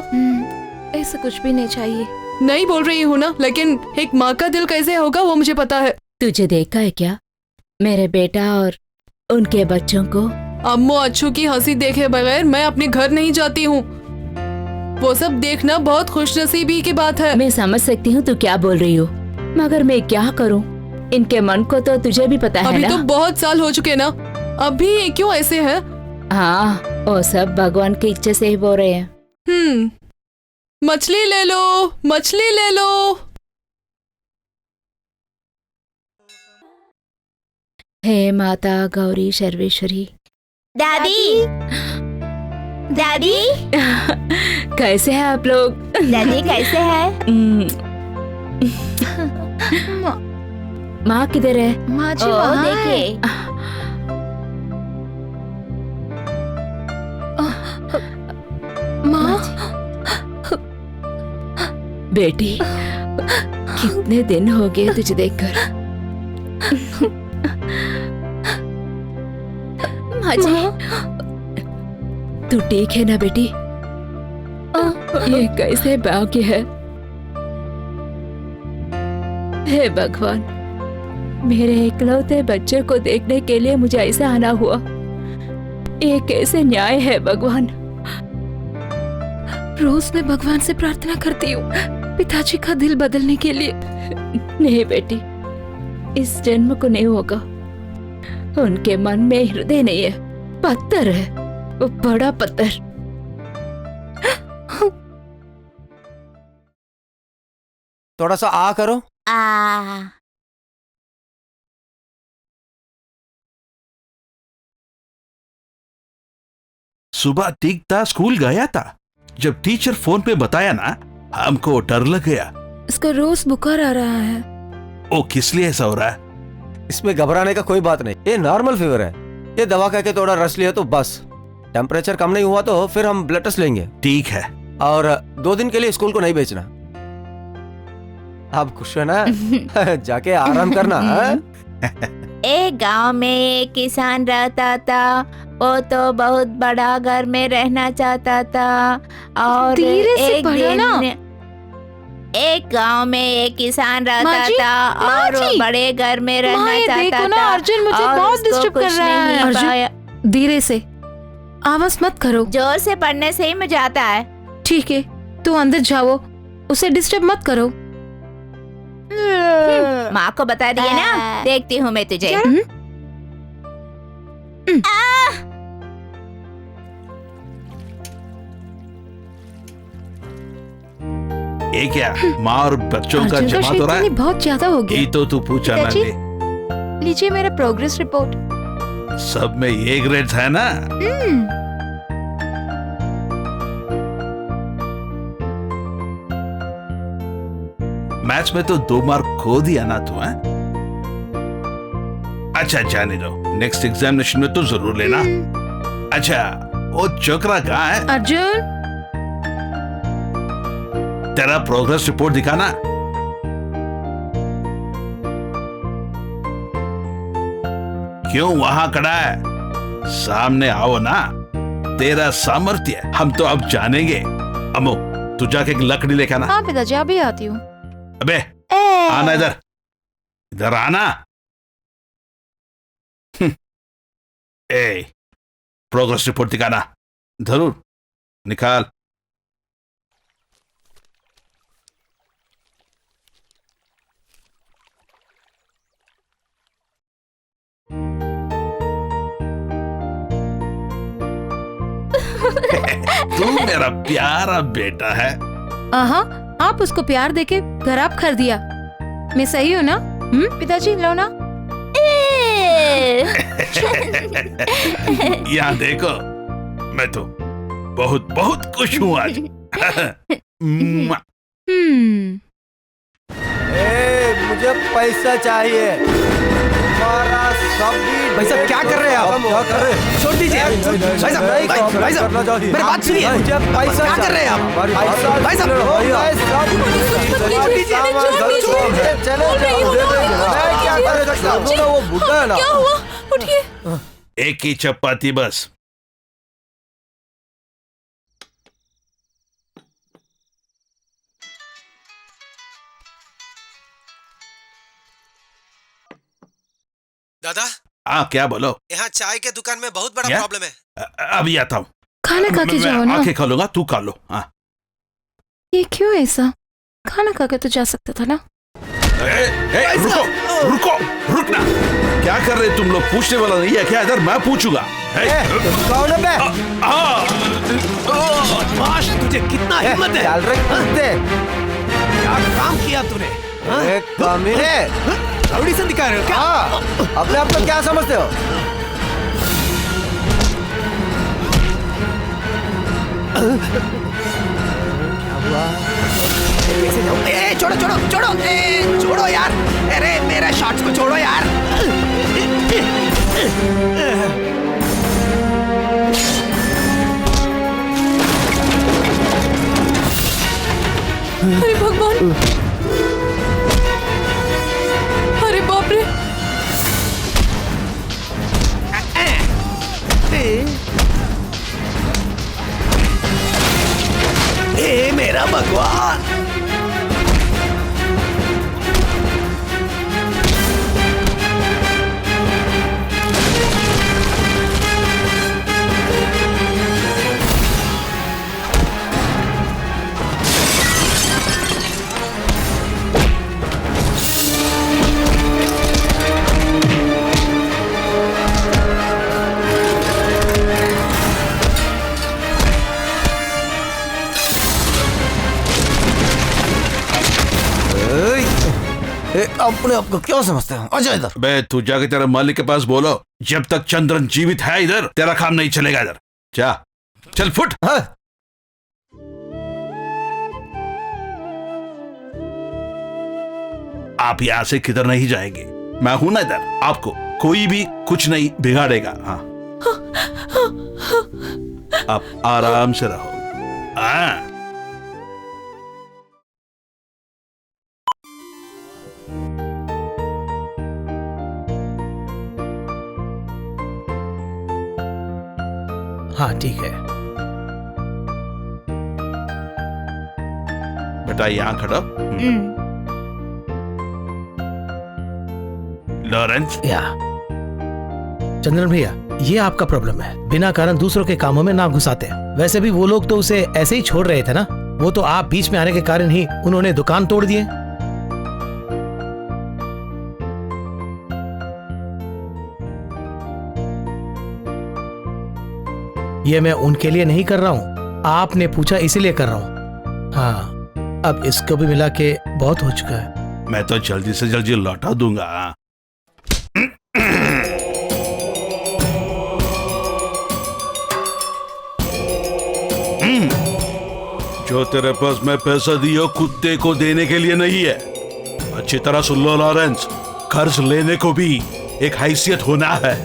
ऐसा कुछ भी नहीं चाहिए। नहीं बोल रही हूँ ना, लेकिन एक माँ का दिल कैसे होगा वो मुझे पता है। तुझे देखा है क्या मेरे बेटा और उनके बच्चों को? अम्मू अच्छू की हंसी देखे बगैर मैं अपने घर नहीं जाती हूँ। वो सब देखना बहुत खुशनसीबी की बात है। मैं समझ सकती हूँ तू क्या बोल रही हो, मगर मैं क्या करूँ? इनके मन को तो तुझे भी पता है अभी ना। तो बहुत साल हो चुके ना, अभी ये क्यों ऐसे है? हाँ, वो सब भगवान की इच्छा से ही बोल रहे हैं। मछली ले लो, मछली ले लो। हे माता गौरी सर्वेश्वरी। दादी, दादी, कैसे हैं आप लोग? दादी कैसे है? माँ किधर है? माँ जी वहाँ देखिए। माँ, बेटी, कितने दिन हो गए तुझे देखकर। माँ जी, तू ठीक है ना बेटी? ये कैसे भाग्य है? हे भगवान, मेरे इकलौते बच्चे को देखने के लिए मुझे ऐसा आना हुआ। ये कैसे न्याय है भगवान? रोज मैं भगवान से प्रार्थना करती हूँ पिताजी का दिल बदलने के लिए। नहीं बेटी, इस जन्म को नहीं होगा। उनके मन में हृदय नहीं है, पत्थर है, वो बड़ा पत्थर। थोड़ा सा आ करो। सुबह तीकता स्कूल गया था। जब टीचर फोन पे बताया ना, हमको डर लग गया। इसका रोज बुखार आ रहा है। ओ, किस लिए ऐसा हो रहा है? इसमें घबराने का कोई बात नहीं, ये नॉर्मल फीवर है। ये दवा खा के थोड़ा रस लिया तो बस। टेम्परेचर कम नहीं हुआ तो फिर हम ब्लड टेस्ट लेंगे। ठीक है। और 2 दिन के लिए स्कूल को नहीं भेजना। आप खुश है ना? जाके आराम करना। एक गांव में एक किसान रहता था। वो तो बहुत बड़ा घर में रहना चाहता था। और धीरे से एक पढ़ो दिन ना। एक गांव में एक किसान रहता माँ जी, था और माँ वो जी। बड़े घर में रहना माँ, ये चाहता देखो ना, था। अर्जुन मुझे और बहुत उसको डिस्टर्ब कर कुछ रहा है। नहीं अर्जुन, पाया। धीरे से, आवाज मत करो। जोर से पढ़ने से ही मजा आता है। ठीक है, तू अंदर जाओ, उसे डिस्टर्ब मत करो। माँ को बता दिए ना, देखती हूँ मैं तुझे। ये क्या माँ और बच्चों का अर्जुन जमा तो रहा है? शैतानी बहुत ज्यादा हो गया। ये तो तू पूछा ना पिताजी, ले। लीजिए मेरा प्रोग्रेस रिपोर्ट। सब में ये ग्रेड्स है ना? मैथ्स में तो 2 मार्क खो दिया ना तू है? अच्छा जाने दो, नेक्स्ट एग्जामिनेशन में तो जरूर लेना। अच्छा, वो चोकरा कहाँ है? अर्जुन, तेरा प्रोग्रेस रिपोर्ट दिखाना। क्यों वहां खड़ा है? सामने आओ ना। तेरा सामर्थ्य हम तो अब जानेंगे। अमो, तू जाके एक लकड़ी लेकर आना। हाँ पिताजी, अभी आती हूँ। अबे आना इधर, इधर आना। ए, प्रोग्रेस रिपोर्ट दिखाना। जरूर निकाल। तू मेरा प्यारा बेटा है। आहा, आप उसको प्यार देके खराब कर दिया। मैं सही हूँ ना? पिताजी लो ना। यहाँ देखो, मैं तो बहुत बहुत खुश हूँ आज। मुझे पैसा चाहिए। भाई साहब क्या कर रहे हैं आप? क्या कर रहे हैं? छोड़ दीजिए। भाई साहब, मेरी बात सुनिए। मुझे पैसा क्या कर रहे हैं आप? भाई साहब, वो बुढ़ा है ना। क्या हुआ? उठिए। एक ही चपाती बस। दादा, हाँ क्या बोलो? यहाँ चाय के दुकान में बहुत बड़ा क्या? प्रॉब्लम है। अभी आता हूँ। खाना खा के जाओ ना। आके खा लूंगा, तू खा लो। हाँ। ये क्यों ऐसा? खाना खा के तो जा सकता था ना। रुको रुको रुकना। क्या कर रहे तुम लोग? पूछने वाला नहीं है क्या? इधर मैं पूछूंगा। कौन है बे? बदमाश, तुझे कितना हिम्मत है? चल रहे क्या काम किया तूने? कमीने, ऑडिशन दिखा रहे हो क्या? अपने आप को क्या समझते हो? कैसे जाऊं? छोड़ो छोड़ो छोड़ो, छोड़ो यार। अरे मेरा शॉट्स को छोड़ो यार। अरे भगवान, अरे बाप रे। ए मेरा भगवान। अपने आप को क्यों समझते हो? आ जाओ इधर। बे तू जाके तेरे मालिक के पास बोलो, जब तक चंद्रन जीवित है इधर तेरा काम नहीं चलेगा इधर। जा चल फुट। हाँ। आप यहाँ से किधर नहीं जाएंगे, मैं हूं ना इधर, आपको कोई भी कुछ नहीं बिगाड़ेगा। हाँ आप आराम से रहो। हाँ हाँ ठीक है। बेटा यहाँ खड़ा। लॉरेंस। या चंद्रन भैया, ये आपका प्रॉब्लम है, बिना कारण दूसरों के कामों में ना घुसाते। वैसे भी वो लोग तो उसे ऐसे ही छोड़ रहे थे ना, वो तो आप बीच में आने के कारण ही उन्होंने दुकान तोड़ दिए। ये मैं उनके लिए नहीं कर रहा हूँ, आपने पूछा इसीलिए कर रहा हूँ। हाँ अब इसको भी मिला के बहुत हो चुका है। मैं तो जल्दी से जल्दी लौटा दूंगा। जो तेरे पास मैं पैसा दिया कुत्ते को देने के लिए नहीं है। अच्छी तरह सुन लो लॉरेंस, कर्ज लेने को भी एक हैसियत होना है।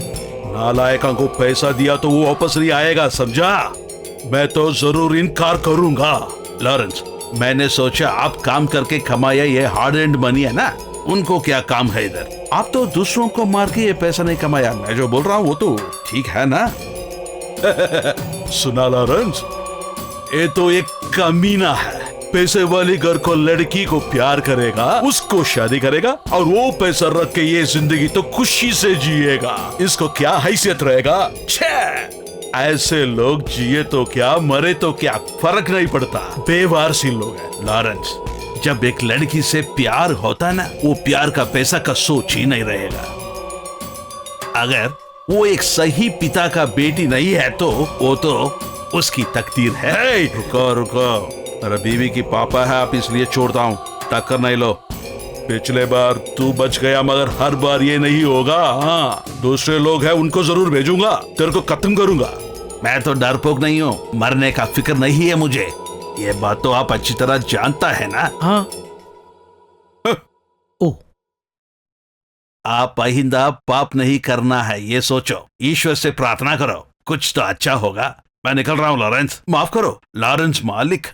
नालायकों को पैसा दिया तो वो वापस नहीं आएगा, समझा? मैं तो जरूर इनकार करूंगा। लॉरेंस, मैंने सोचा आप काम करके कमाया ये हार्ड एंड मनी है ना, उनको क्या काम है इधर? आप तो दूसरों को मार के ये पैसा नहीं कमाया। मैं जो बोल रहा हूँ वो तो ठीक है ना? सुना लॉरेंस, ये तो एक कमीना है। पैसे वाली घर को लड़की को प्यार करेगा, उसको शादी करेगा और वो पैसा रख के ये जिंदगी तो खुशी से जिएगा। इसको क्या हैसियत रहेगा? ऐसे लोग जिए तो क्या मरे तो क्या, फर्क नहीं पड़ता, बेवारसी लोग हैं। लॉरेंस, जब एक लड़की से प्यार होता है ना, वो प्यार का पैसा का सोच ही नहीं रहेगा। अगर वो एक सही पिता का बेटी नहीं है तो वो तो उसकी तकदीर है। रुको रुको, मेरा बीवी की पापा है, आप इसलिए छोड़ता हूँ, टक्कर नहीं लो। पिछले बार तू बच गया मगर हर बार ये नहीं होगा। हाँ, दूसरे लोग हैं उनको जरूर भेजूंगा, तेरे को खत्म करूंगा। मैं तो डरपोक नहीं हूँ, मरने का फिक्र नहीं है मुझे। ये बात तो आप अच्छी तरह जानता है ना? हाँ। ओ, आप आइंदा पाप नहीं करना है, ये सोचो। ईश्वर से प्रार्थना करो, कुछ तो अच्छा होगा। मैं निकल रहा हूँ लॉरेंस, माफ करो लॉरेंस मालिक।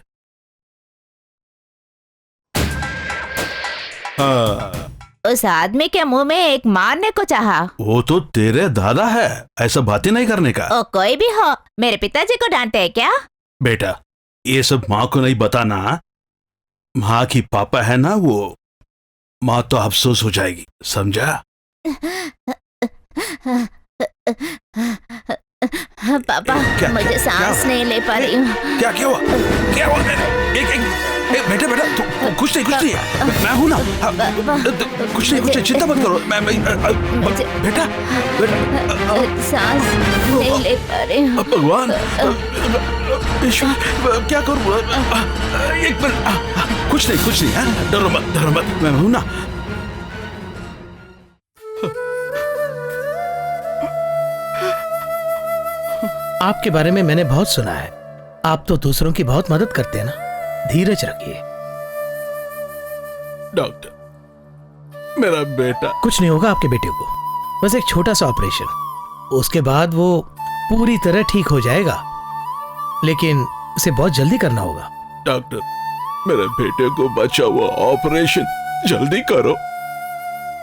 उस आदमी के मुंह में एक मारने को चाहा। वो तो तेरे दादा है, ऐसा बातें नहीं करने का। ओ कोई भी हो, मेरे पिताजी को डांटे है क्या? बेटा, ये सब माँ को नहीं बताना। माँ की पापा है ना वो, माँ तो अफसोस हो जाएगी, समझा? पापा, मुझे सांस नहीं ले पा रही हूँ। क्या हुआ? क्या हुआ? बेटा बेटा, कुछ नहीं, मैं हूं ना। कुछ नहीं, चिंता मत करो। बेटा सांस नहीं ले पा रही हूँ। भगवान, ईश्वर, क्या करूँ? एक मिनट, कुछ नहीं, डरो मत, मैं हूं ना। आपके बारे में मैंने बहुत सुना है, आप तो दूसरों की बहुत मदद करते हैं ना। धीरज रखिए। डॉक्टर, मेरा बेटा। कुछ नहीं होगा आपके बेटे को, बस एक छोटा सा ऑपरेशन, उसके बाद वो पूरी तरह ठीक हो जाएगा, लेकिन इसे बहुत जल्दी करना होगा। डॉक्टर, मेरे बेटे को बचाओ, ऑपरेशन जल्दी करो।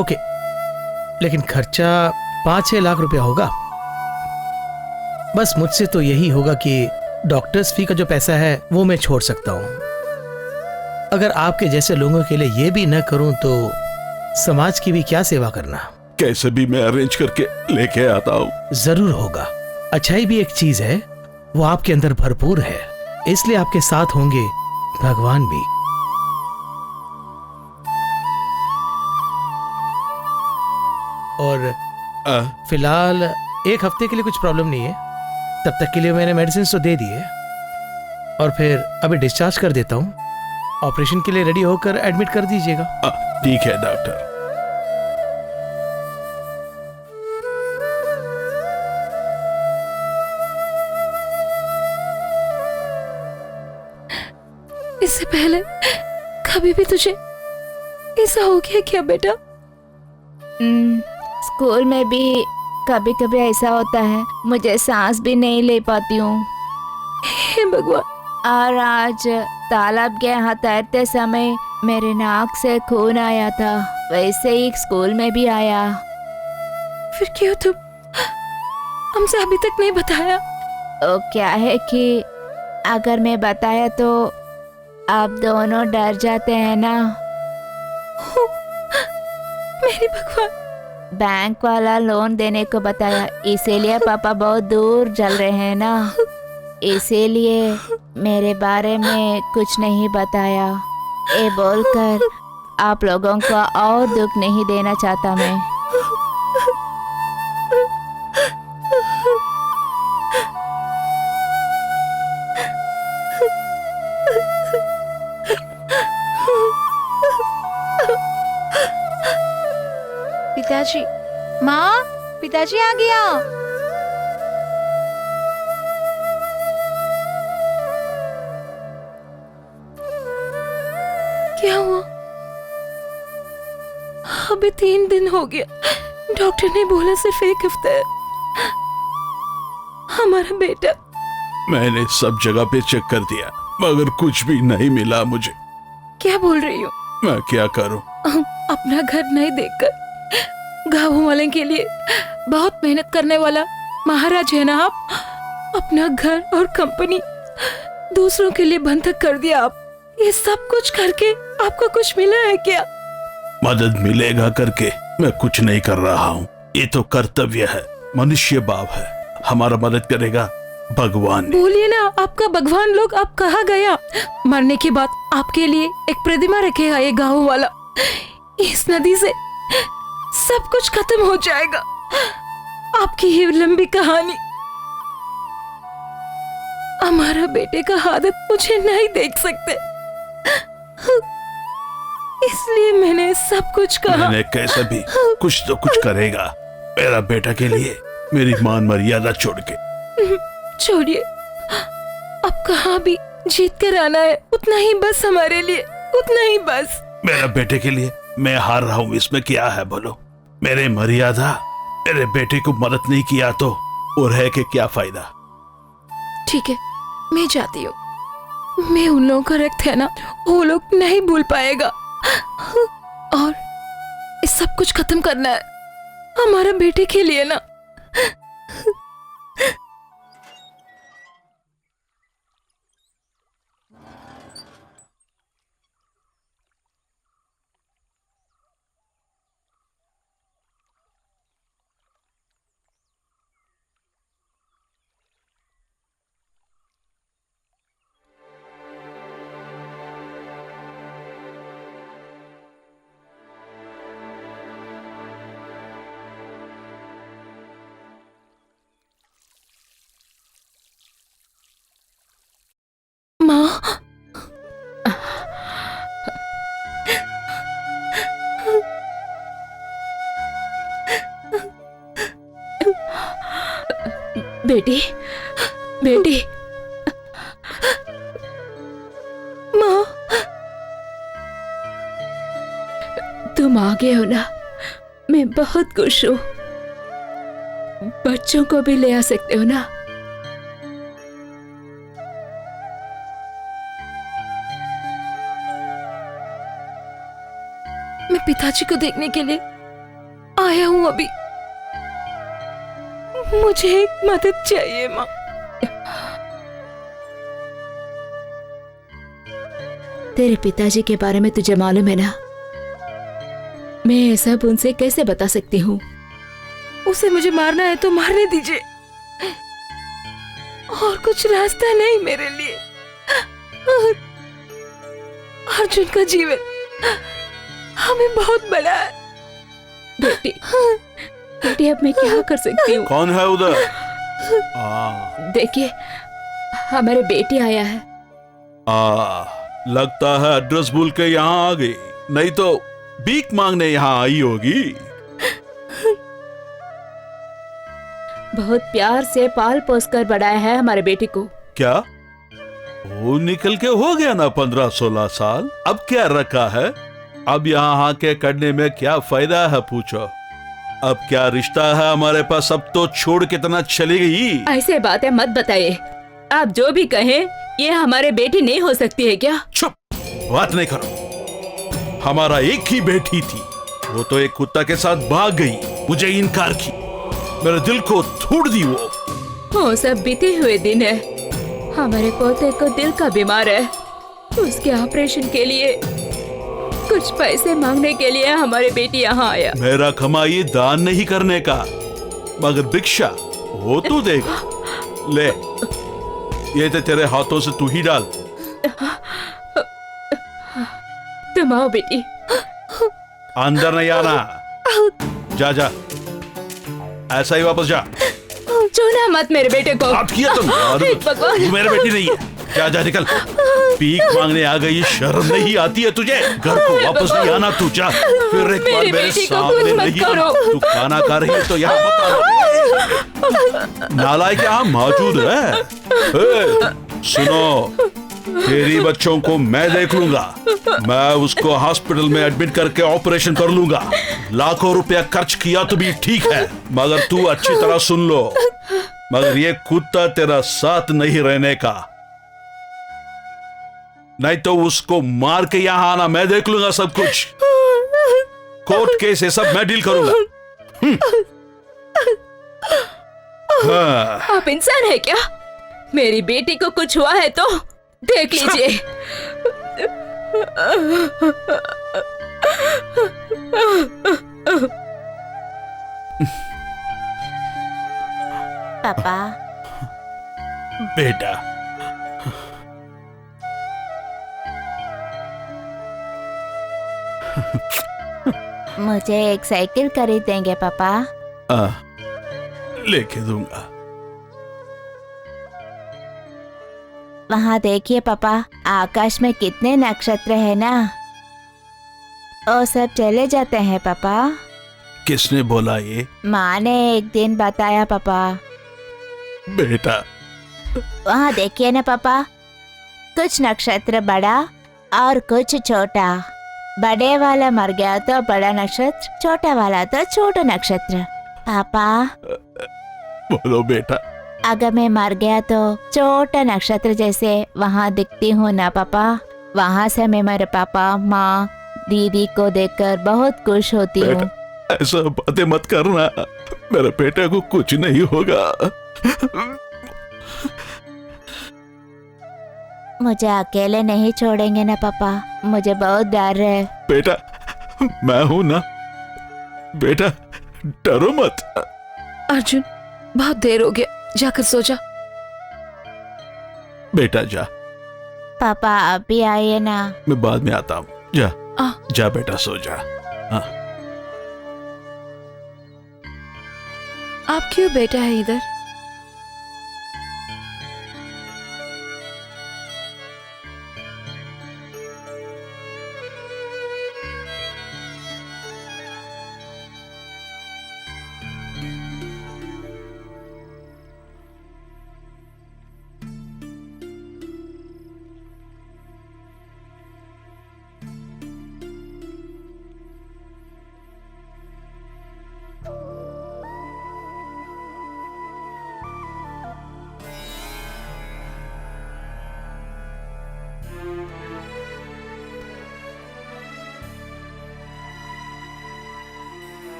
ओके, लेकिन खर्चा 5-6 लाख रुपया होगा। बस मुझसे तो यही होगा कि डॉक्टर्स फी का जो पैसा है वो मैं छोड़ सकता हूँ। अगर आपके जैसे लोगों के लिए ये भी न करूं तो समाज की भी क्या सेवा करना। कैसे भी मैं अरेंज करके लेके आता हूँ। जरूर होगा। अच्छाई भी एक चीज है, वो आपके अंदर भरपूर है, इसलिए आपके साथ होंगे भगवान भी। और फिलहाल 1 हफ्ते के लिए कुछ प्रॉब्लम नहीं है, तब तक के लिए मैंने मेडिसिन तो दे दिए और फिर अभी डिस्चार्ज कर देता हूँ। ऑपरेशन के लिए रेडी होकर एडमिट कर दीजिएगा। ठीक है डॉक्टर। इससे पहले कभी भी तुझे ऐसा हो गया क्या बेटा? स्कूल में भी कभी कभी ऐसा होता है, मुझे सांस भी नहीं ले पाती हूँ। हे भगवान। और आज तालाब के यहाँ तैरते समय मेरे नाक से खून आया था, वैसे ही स्कूल में भी आया। फिर क्यों तुम हमसे अभी तक नहीं बताया? तो क्या है कि अगर मैं बताया तो आप दोनों डर जाते हैं ना। मेरी भगवान। बैंक वाला लोन देने को बताया, इसीलिए पापा बहुत दूर चल रहे हैं ना, इसीलिए मेरे बारे में कुछ नहीं बताया। ये बोलकर आप लोगों को और दुख नहीं देना चाहता मैं। पिताजी, माँ, पिताजी आ गया। क्या हुआ? अभी 3 दिन हो गया, डॉक्टर ने बोला सिर्फ 1 हफ्ता है। हमारा बेटा। मैंने सब जगह पे चेक कर दिया मगर कुछ भी नहीं मिला मुझे। क्या बोल रही हो? मैं क्या करूं? अपना घर नहीं देखकर गाँव वाले के लिए बहुत मेहनत करने वाला महाराज है ना आप? अपना घर और कंपनी दूसरों के लिए बंधक कर दिया आप। ये सब कुछ करके आपको कुछ मिला है क्या? मदद मिलेगा करके मैं कुछ नहीं कर रहा हूँ, ये तो कर्तव्य है, मनुष्य भाव है। हमारा मदद करेगा भगवान। बोलिए ना, आपका भगवान लोग आप कहाँ गया? मरने के बाद आपके लिए एक प्रतिमा रखेगा ये गाँव वाला। इस नदी से सब कुछ खत्म हो जाएगा। आपकी ये लंबी कहानी। हमारा बेटे का हालत मुझे नहीं देख सकते, इसलिए मैंने सब कुछ कहा। मैंने कैसे भी कुछ तो कुछ करेगा मेरा बेटा के लिए, मेरी मान मर्यादा छोड़ के। छोड़िए, अब कहाँ भी जीत कर आना है, उतना ही बस हमारे लिए, उतना ही बस। मेरा बेटे के लिए मैं हार रहा हूँ, इसमें क्या है बोलो? मेरे मर्यादा मेरे बेटे को मदद नहीं किया तो और है कि क्या फायदा? ठीक है, मैं जाती हूँ। मैं उन लोगों का रक्त है ना, वो लोग नहीं भूल पाएगा। और इस सब कुछ खत्म करना है हमारा बेटे के लिए ना। माँ, बेटी, बेटी। माँ, तुम आ गए हो ना, मैं बहुत खुश हूँ। बच्चों को भी ले आ सकते हो ना? मैं पिताजी को देखने के लिए आया हूँ अभी। मुझे एक मदद चाहिए माँ। तेरे पिताजी के बारे में तुझे मालूम है ना? मैं ये सब उनसे कैसे बता सकती हूँ? उसे मुझे मारना है तो मारने दीजिए, और कुछ रास्ता नहीं मेरे लिए। और अर्जुन का जीवन हमें बहुत बड़ा है। बेटी, बेटी अब मैं क्या कर सकती हूँ? कौन है उधर? देखिए, हमारे बेटी आया है। लगता है एड्रेस भूल के यहाँ आ गई, नहीं तो भीख मांगने यहाँ आई होगी। बहुत प्यार से पाल पोस कर बढ़ाया है हमारे बेटी को। क्या वो निकल के हो गया ना 15-16 साल, अब क्या रखा है? अब यहाँ आके करने में क्या फायदा है पूछो? अब क्या रिश्ता है हमारे पास? अब तो छोड़ के तना चली गई। ऐसे बातें मत बताइए। आप जो भी कहें, ये हमारे बेटी नहीं हो सकती है क्या? चुप, बात नहीं करो। हमारा एक ही बेटी थी, वो तो एक कुत्ता के साथ भाग गई, मुझे इनकार की, मेरे दिल को तोड़ दी वो सब बीते हुए दिन है। हमारे पोते को दिल का बीमार है, उसके ऑपरेशन के लिए कुछ पैसे मांगने के लिए हमारे बेटी यहाँ आया। मेरा कमाई दान नहीं करने का, मगर भिक्षा वो तू देगा। ले, ये तो तेरे हाथों से तू ही डाल। तुम आओ बेटी। अंदर नहीं आना, जा जा, ऐसा ही वापस जा। छूना मत मेरे बेटे को। बात किया तुम, तू मेरे बेटी नहीं है। जा जा निकल, भीख मांगने आ गई, शर्म नहीं आती है तुझे? घर को वापस नहीं आना तू, जा। फिर एक बार मेरे सामने नहीं आना। तू खाना खा रही है तो यहाँ मत आना। नालायक यहाँ मौजूद है। सुनो, तेरी बच्चों को मैं देख लूंगा, मैं उसको हॉस्पिटल में एडमिट करके ऑपरेशन कर लूंगा। लाखों रुपया खर्च किया तो भी ठीक है, मगर तू अच्छी तरह सुन लो, मगर ये कुत्ता तेरा साथ नहीं रहने का, नहीं तो उसको मार के यहाँ आना, मैं देख लूंगा सब कुछ। कोर्ट केस ये सब मैं डील करूंगा। हाँ। आप इंसान है क्या? मेरी बेटी को कुछ हुआ है तो देख लीजिए। पापा। बेटा, मुझे एक साइकिल खरीद देंगे पापा? लेके दूंगा। वहाँ देखिए पापा, आकाश में कितने नक्षत्र है ना, वो सब चले जाते हैं पापा। किसने बोला ये? माँ ने एक दिन बताया पापा। बेटा, वहाँ देखिए ना पापा, कुछ नक्षत्र बड़ा और कुछ छोटा। बड़े वाला मर गया तो बड़ा नक्षत्र, छोटा वाला तो छोटा नक्षत्र। पापा, बोलो बेटा। अगर मैं मर गया तो छोटा नक्षत्र जैसे वहाँ दिखती हूँ ना पापा, वहाँ से मैं मेरे पापा, माँ, दीदी को देखकर बहुत खुश होती हूँ। ऐसा बातें मत करना, मेरे बेटे को कुछ नहीं होगा। मुझे अकेले नहीं छोड़ेंगे ना पापा? मुझे बहुत डर है। बेटा, मैं हूं ना बेटा, डरो मत। अर्जुन, बहुत देर हो गया, जाकर सो जा। बेटा जा। पापा आप भी आइए ना। मैं बाद में आता हूँ, जा जा बेटा, सो जा। हाँ। आप क्यों बैठा है इधर?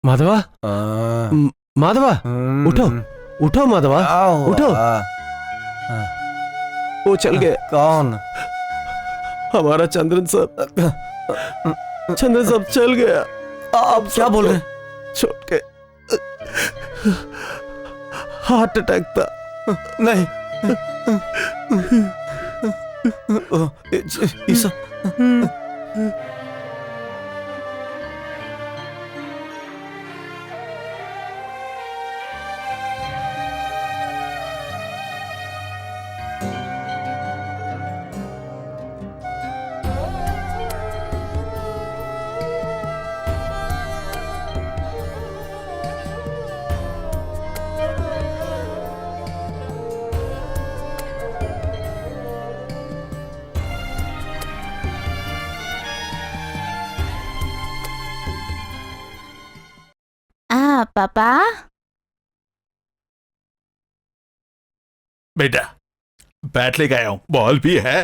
माधवा, माधवा, उठो उठो माधवा, उठो। वो चल गए। कौन? हमारा चंद्रन साहब, चंद्रन साहब चल गया। आप क्या बोल रहे हैं? छोड़ के हार्ट अटैक था। नहीं, ईसा, हाँ पापा। बेटा बैट लेके आया हूँ, बॉल भी है।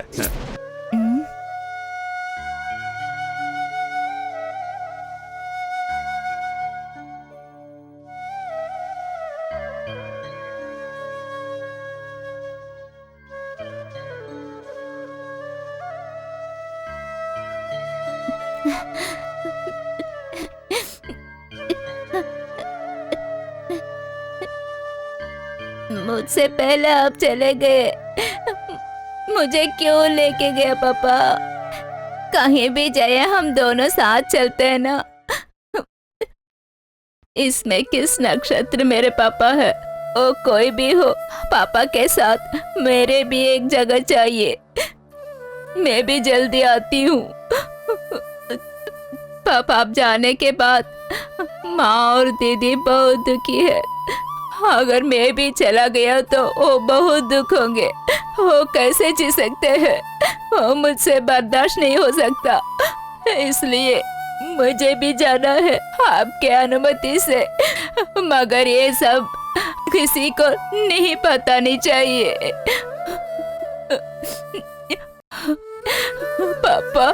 मुझसे पहले आप चले गए, मुझे क्यों लेके गए पापा? कहीं भी जाए हम दोनों साथ चलते हैं ना। इसमें किस नक्षत्र मेरे पापा है? ओ कोई भी हो, पापा के साथ मेरे भी एक जगह चाहिए। मैं भी जल्दी आती हूँ। पापा आप जाने के बाद माँ और दीदी बहुत दुखी है। अगर मैं भी चला गया तो वो बहुत दुख होंगे। वो कैसे जी सकते हैं? वो मुझसे बर्दाश्त नहीं हो सकता, इसलिए मुझे भी जाना है आपके अनुमति से। मगर ये सब किसी को नहीं पता नहीं चाहिए। पापा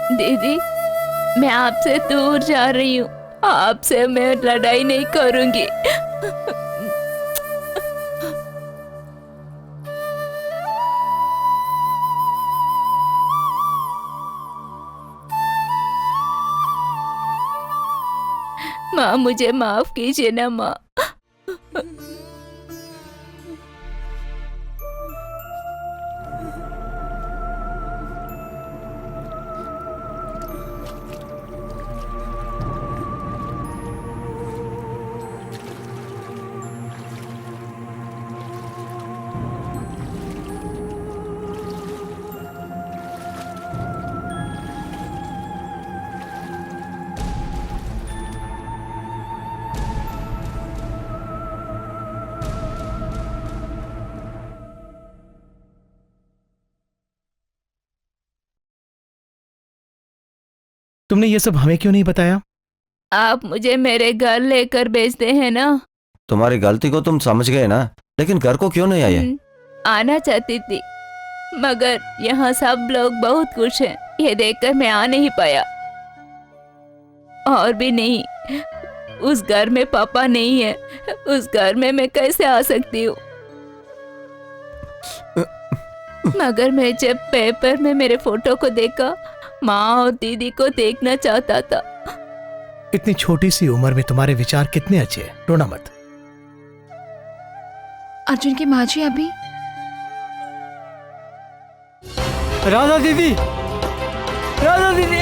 दीदी, मैं आपसे दूर जा रही हूँ। आपसे मैं लड़ाई नहीं करूंगी। माँ मुझे माफ कीजिए ना माँ। तुमने ये सब हमें क्यों नहीं बताया? आप मुझे मेरे घर लेकर भेजते हैं ना। तुम्हारी गलती को तुम समझ गए ना, लेकिन घर को क्यों नहीं आए? आना चाहती थी, मगर यहाँ सब लोग बहुत खुश हैं। ये देखकर मैं आ नहीं पाया। और भी नहीं, उस घर में पापा नहीं है। उस घर में मैं कैसे आ सकती हूँ? मगर मैं जब पेपर में मेरे फोटो को देखा, माँ और दीदी को देखना चाहता था। इतनी छोटी सी उम्र में तुम्हारे विचार कितने अच्छे हैं, रोना मत। अर्जुन की माँ जी अभी राधा दीदी, राधा दीदी,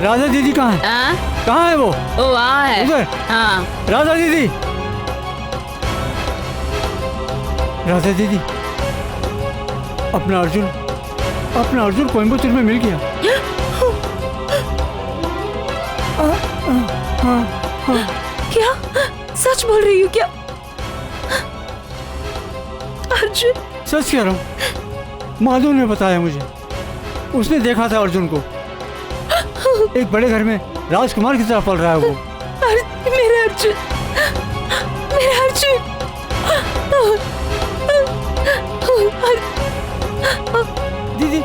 राधा दीदी कहाँ है? कहाँ है वो? वहाँ है। उधर? हाँ। राधा दीदी, राधा दीदी, अपना अर्जुन कोयम्बतूर में मिल गया। क्या सच बोल रही हो क्या? अर्जुन? सच कह रहा हूँ, माधव ने बताया मुझे। उसने देखा था अर्जुन को, एक बड़े घर में राजकुमार की तरह पल रहा है वो। मेरे अर्जुन, मेरे अर्जुन। दीदी,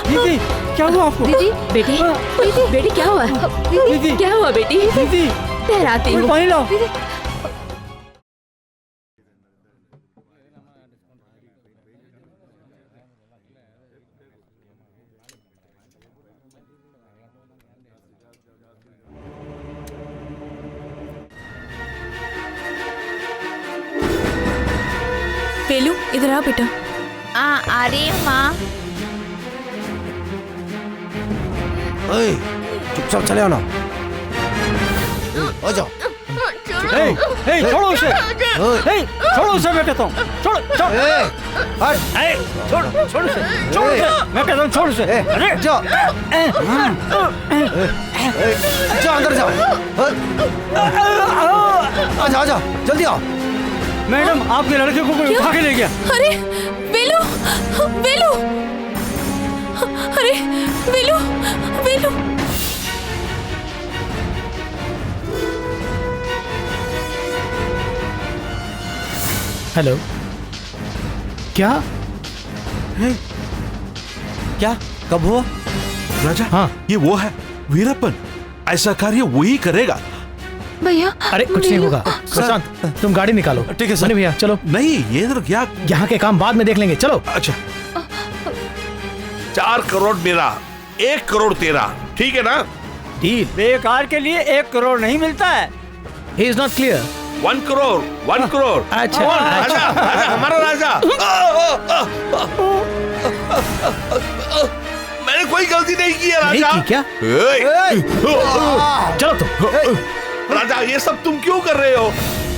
दीदी, क्या हुआ आपको? दीदी, बेटी क्या हुआ? दीदी, क्या हुआ बेटी? दीदी, ठहराती हूँ। पानी लाओ। इधर आ बेटा। आ रही हूँ माँ। चुपचाप चले आओ ना। आ जाओ। छोड़ो उसे, छोड़ो उसे, मैं कहता हूँ छोड़ छोड़, छोड़ उसे, मैं कहता हूँ छोड़ उसे। अरे जाओ जाओ अंदर जाओ। आ जाओ जल्दी आओ। मैडम आपके लड़के को कोई उठा के ले गया। अरे वेलू, वेलू, अरे वेलू, वेलू। हेलो, क्या क्या कब हुआ? राजा, हाँ ये वो है वीरप्पन। ऐसा कार्य वही करेगा। भैया अरे कुछ नहीं होगा। प्रशांत तुम गाड़ी निकालो। ठीक है सर। मनी भैया चलो। नहीं, ये इधर क्या? यहाँ के काम बाद में देख लेंगे, चलो। अच्छा, 4 करोड़ मेरा, 1 करोड़ तेरा, ठीक है ना? डील। बेकार के लिए 1 करोड़ नहीं मिलता है। He is not clear. 1 crore, 1 crore. अच्छा, राजा, राजा, हमारा राजा। मैंने कोई गलती नहीं की है नहीं राजा। की क्या? चलो तुम। राजा, ये सब तुम क्यों कर रहे हो?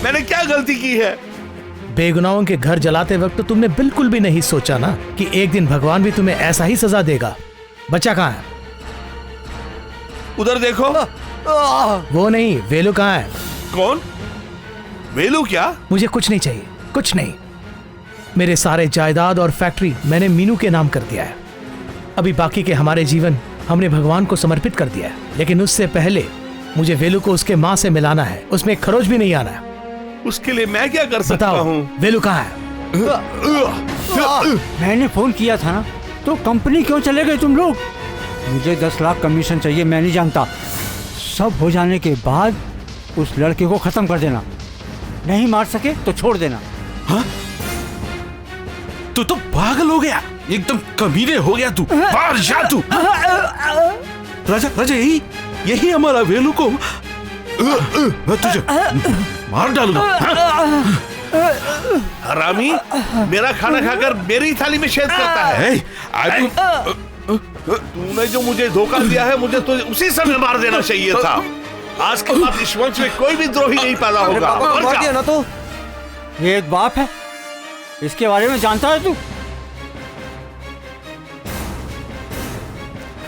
मैंने क्या गलती की है? बेगुनाहों के घर जलाते वक्त तो तुमने बिल्कुल भी नहीं सोचा ना कि एक दिन भगवान भी तुम्हें ऐसा ही सजा देगा। बच्चा कहाँ है? उधर देखो। वो नहीं, वेलू कहाँ है? कौन? वेलू क्या? मुझे कुछ नहीं चाहिए, कुछ नहीं। मेरे सारे जायदाद और फैक्ट्री मैंने मीनू के नाम कर दिया है। अभी बाकी के हमारे जीवन हमने भगवान को समर्पित कर दिया है, लेकिन उससे पहले मुझे वेलू को उसके माँ से मिलाना है। उसमें एक खरोच भी नहीं आना है। उसके लिए मैं क्या कर सकता हूँ? वेलू कहाँ है? मैंने फोन किया था ना, तो कंपनी क्यों चले गए तुम लोग? मुझे 10 लाख कमीशन चाहिए। मैं नहीं जानता। सब हो जाने के बाद उस लड़के को खत्म कर देना। नहीं मार सके तो छोड़ देना। हाँ? तू तो पागल हो गया, एकदम कमीने हो गया तू। बाहर जा तू। राजा, राजा, यही हमारा वेलू को मैं तुझे मार डालूंगा। हरामी, मेरा खाना खाकर मेरी थाली में छेद करता है। तूने जो मुझे धोखा दिया है, मुझे तो उसी समय मार देना चाहिए था। आज के बाद इस वंश में कोई भी द्रोही नहीं पैदा होगा। मार दिया ना तो। ये एक बाप है, इसके बारे में जानता है तू?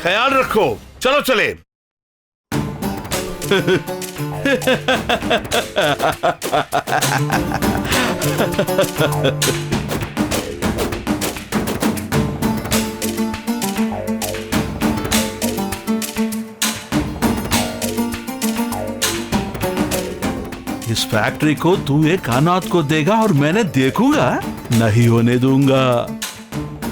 ख्याल रखो। चलो चले। इस फैक्ट्री को तू एक अनाथ को देगा और मैंने देखूंगा? नहीं होने दूंगा।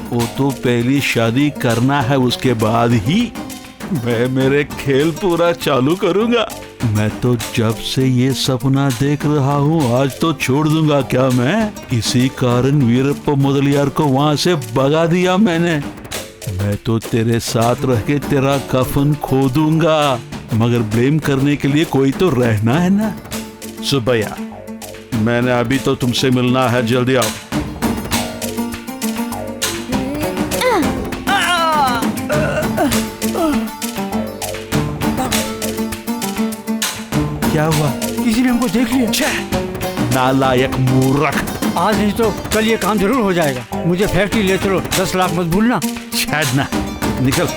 वो तो पहली शादी करना है, उसके बाद ही मैं मेरे खेल पूरा चालू करूंगा। मैं तो जब से ये सपना देख रहा हूँ, आज तो छोड़ दूंगा क्या मैं? इसी कारण वीरप्पा मुदलियार को वहां से भगा दिया मैंने। मैं तो तेरे साथ रह के तेरा कफन खो दूंगा, मगर ब्लेम करने के लिए कोई तो रहना है ना। सुबैया, मैंने अभी तो तुमसे मिलना है, जल्दी आओ। क्या हुआ? किसी ने हमको देख लिया। नालायक मूर्ख। आज नहीं तो कल ये काम जरूर हो जाएगा। मुझे फैक्ट्री ले चलो, 10 लाख मत भूलना। शायद ना। निकल।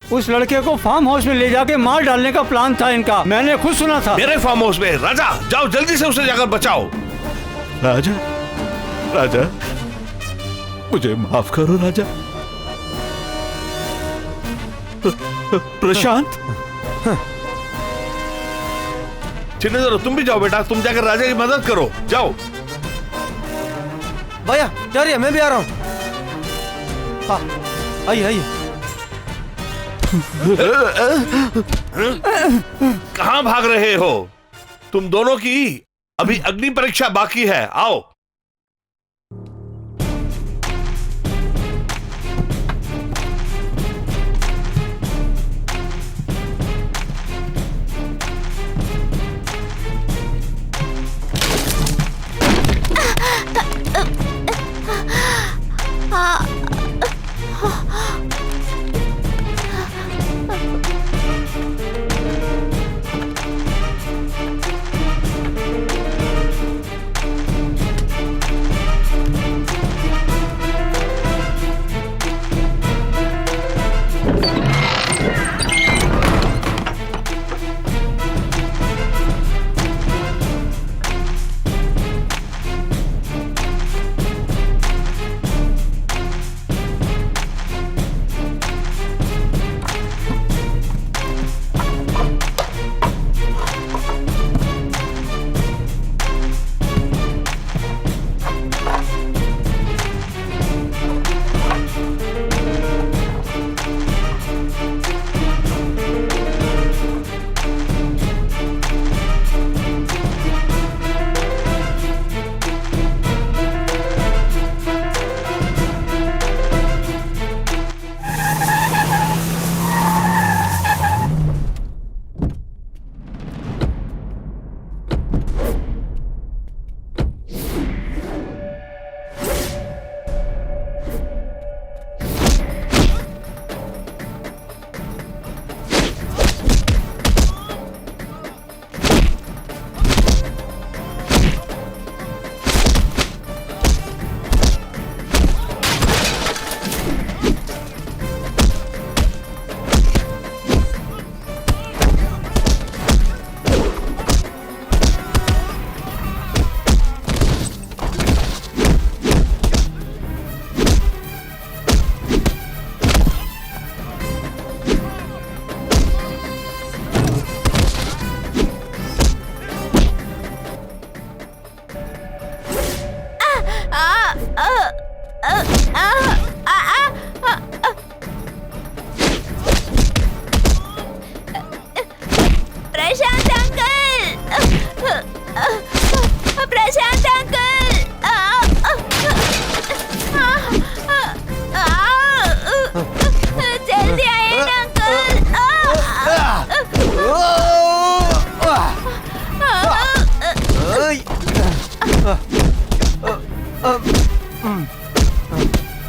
उस लड़के को फार्म हाउस में ले जाके मार डालने का प्लान था इनका। मैंने खुद सुना था। मेरे फार्म हाउस में? राजा, जाओ जल्दी से उसे जाकर बचाओ। राजा, राजा, मुझे माफ करो राजा। प्रशांत, चिन्ह, तुम भी जाओ बेटा, तुम जाकर राजा की मदद करो, जाओ। भैया जा रही है, मैं भी आ रहा हूँ। हाँ, आइए आइए। कहाँ भाग रहे हो? तुम दोनों की अभी अग्नि परीक्षा बाकी है, आओ।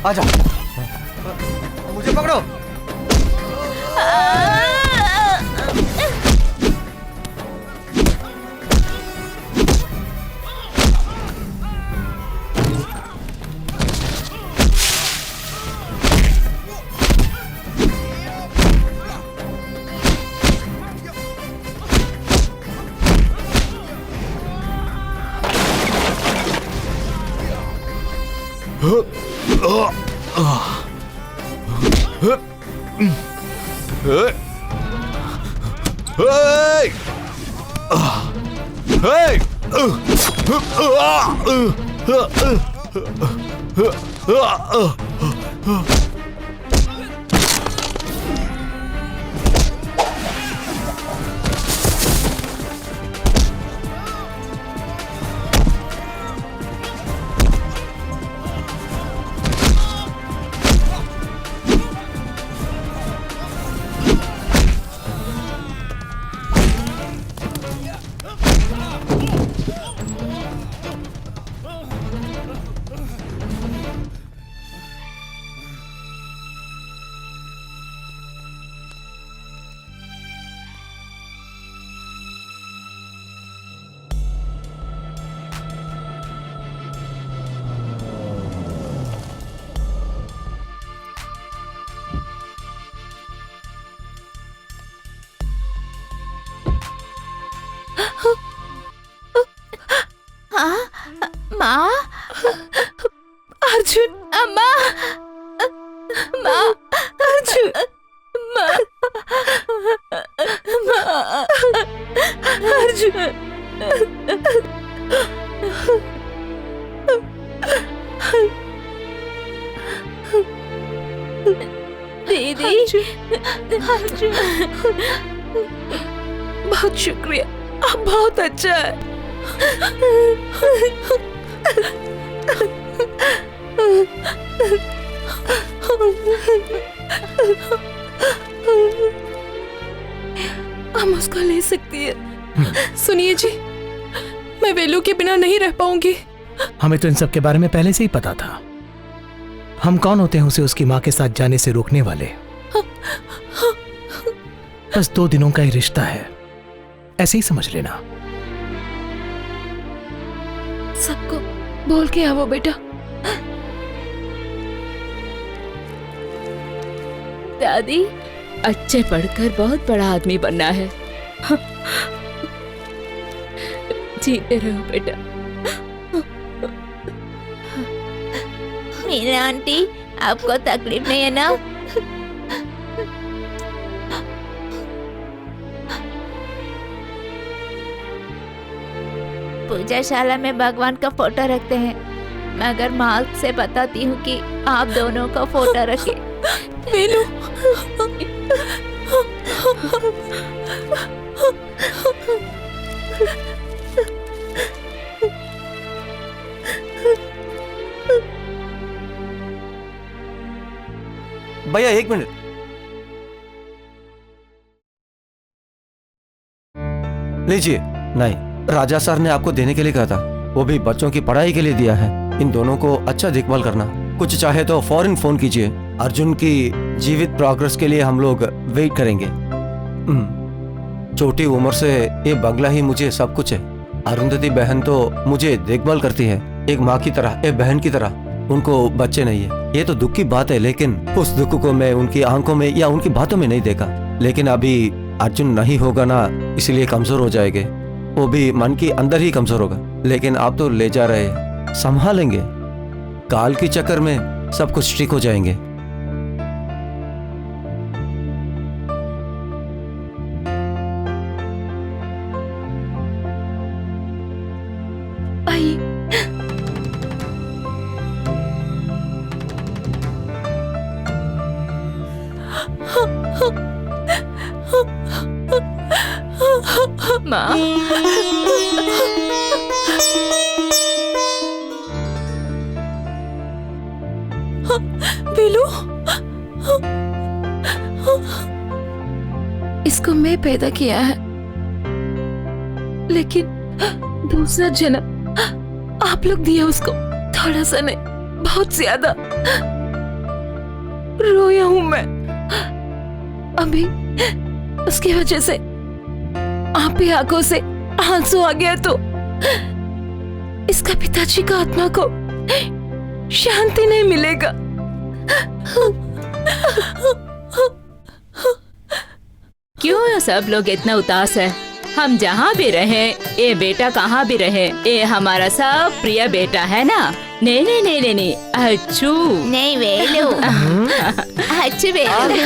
आजा, मुझे पकड़ो। माँ, अर्जुन, अम्मा, माँ, अर्जुन, माँ, अर्जुन, दीदी, अर्जुन, बहुत शुक्रिया, आप बहुत अच्छा है। हम उसको ले सकती है। सुनिए जी, मैं वेलू के बिना नहीं रह पाऊंगी। हमें तो इन सब के बारे में पहले से ही पता था। हम कौन होते हैं उसे उसकी माँ के साथ जाने से रोकने वाले? बस 2 दिनों का ही रिश्ता है, ऐसे ही समझ लेना। सबको बोल के आओ बेटा। दादी, अच्छे पढ़कर बहुत बड़ा आदमी बनना है। जीते रहो बेटा। मीना आंटी, आपको तकलीफ नहीं है ना? पूजाशाला में भगवान का फोटो रखते हैं, मगर माँ से बताती हूँ कि आप दोनों का फोटो रखे। वेलू, भैया 1 मिनट। लीजिए। नहीं, राजा सर ने आपको देने के लिए कहा था, वो भी बच्चों की पढ़ाई के लिए दिया है। इन दोनों को अच्छा देखभाल करना। कुछ चाहे तो फौरन फोन कीजिए। अर्जुन की जीवित प्रोग्रेस के लिए हम लोग वेट करेंगे। छोटी उम्र से ये बंगला ही मुझे सब कुछ है। अरुंधति बहन तो मुझे देखभाल करती है, एक माँ की तरह, एक बहन की तरह। उनको बच्चे नहीं है, ये तो दुख की बात है, लेकिन उस दुख को मैं उनकी आंखों में या उनकी बातों में नहीं देखा। लेकिन अभी अर्जुन नहीं होगा ना, इसलिए कमजोर हो जाएंगे। वो भी मन के अंदर ही कमजोर होगा। लेकिन आप तो ले जा रहे हैं, संभालेंगे। काल के चक्कर में सब कुछ ठीक हो जाएंगे। माँ, वेलू, इसको मैं पैदा किया है, लेकिन दूसरा जन्म आप लोग दिया उसको। थोड़ा सा नहीं, बहुत ज्यादा। रोया हूं मैं। अभी उसकी वजह से आप ही आंखों से आंसू आ गया तो इसका पिताजी का आत्मा को शांति नहीं मिलेगा। क्यों सब लोग इतना उदास है? हम जहाँ भी रहे, ये बेटा कहाँ भी रहे, ये हमारा सब प्रिय बेटा है ना? नहीं नहीं नहीं नहीं नहीं, अच्छू नहीं वेलू अच्छू वेलू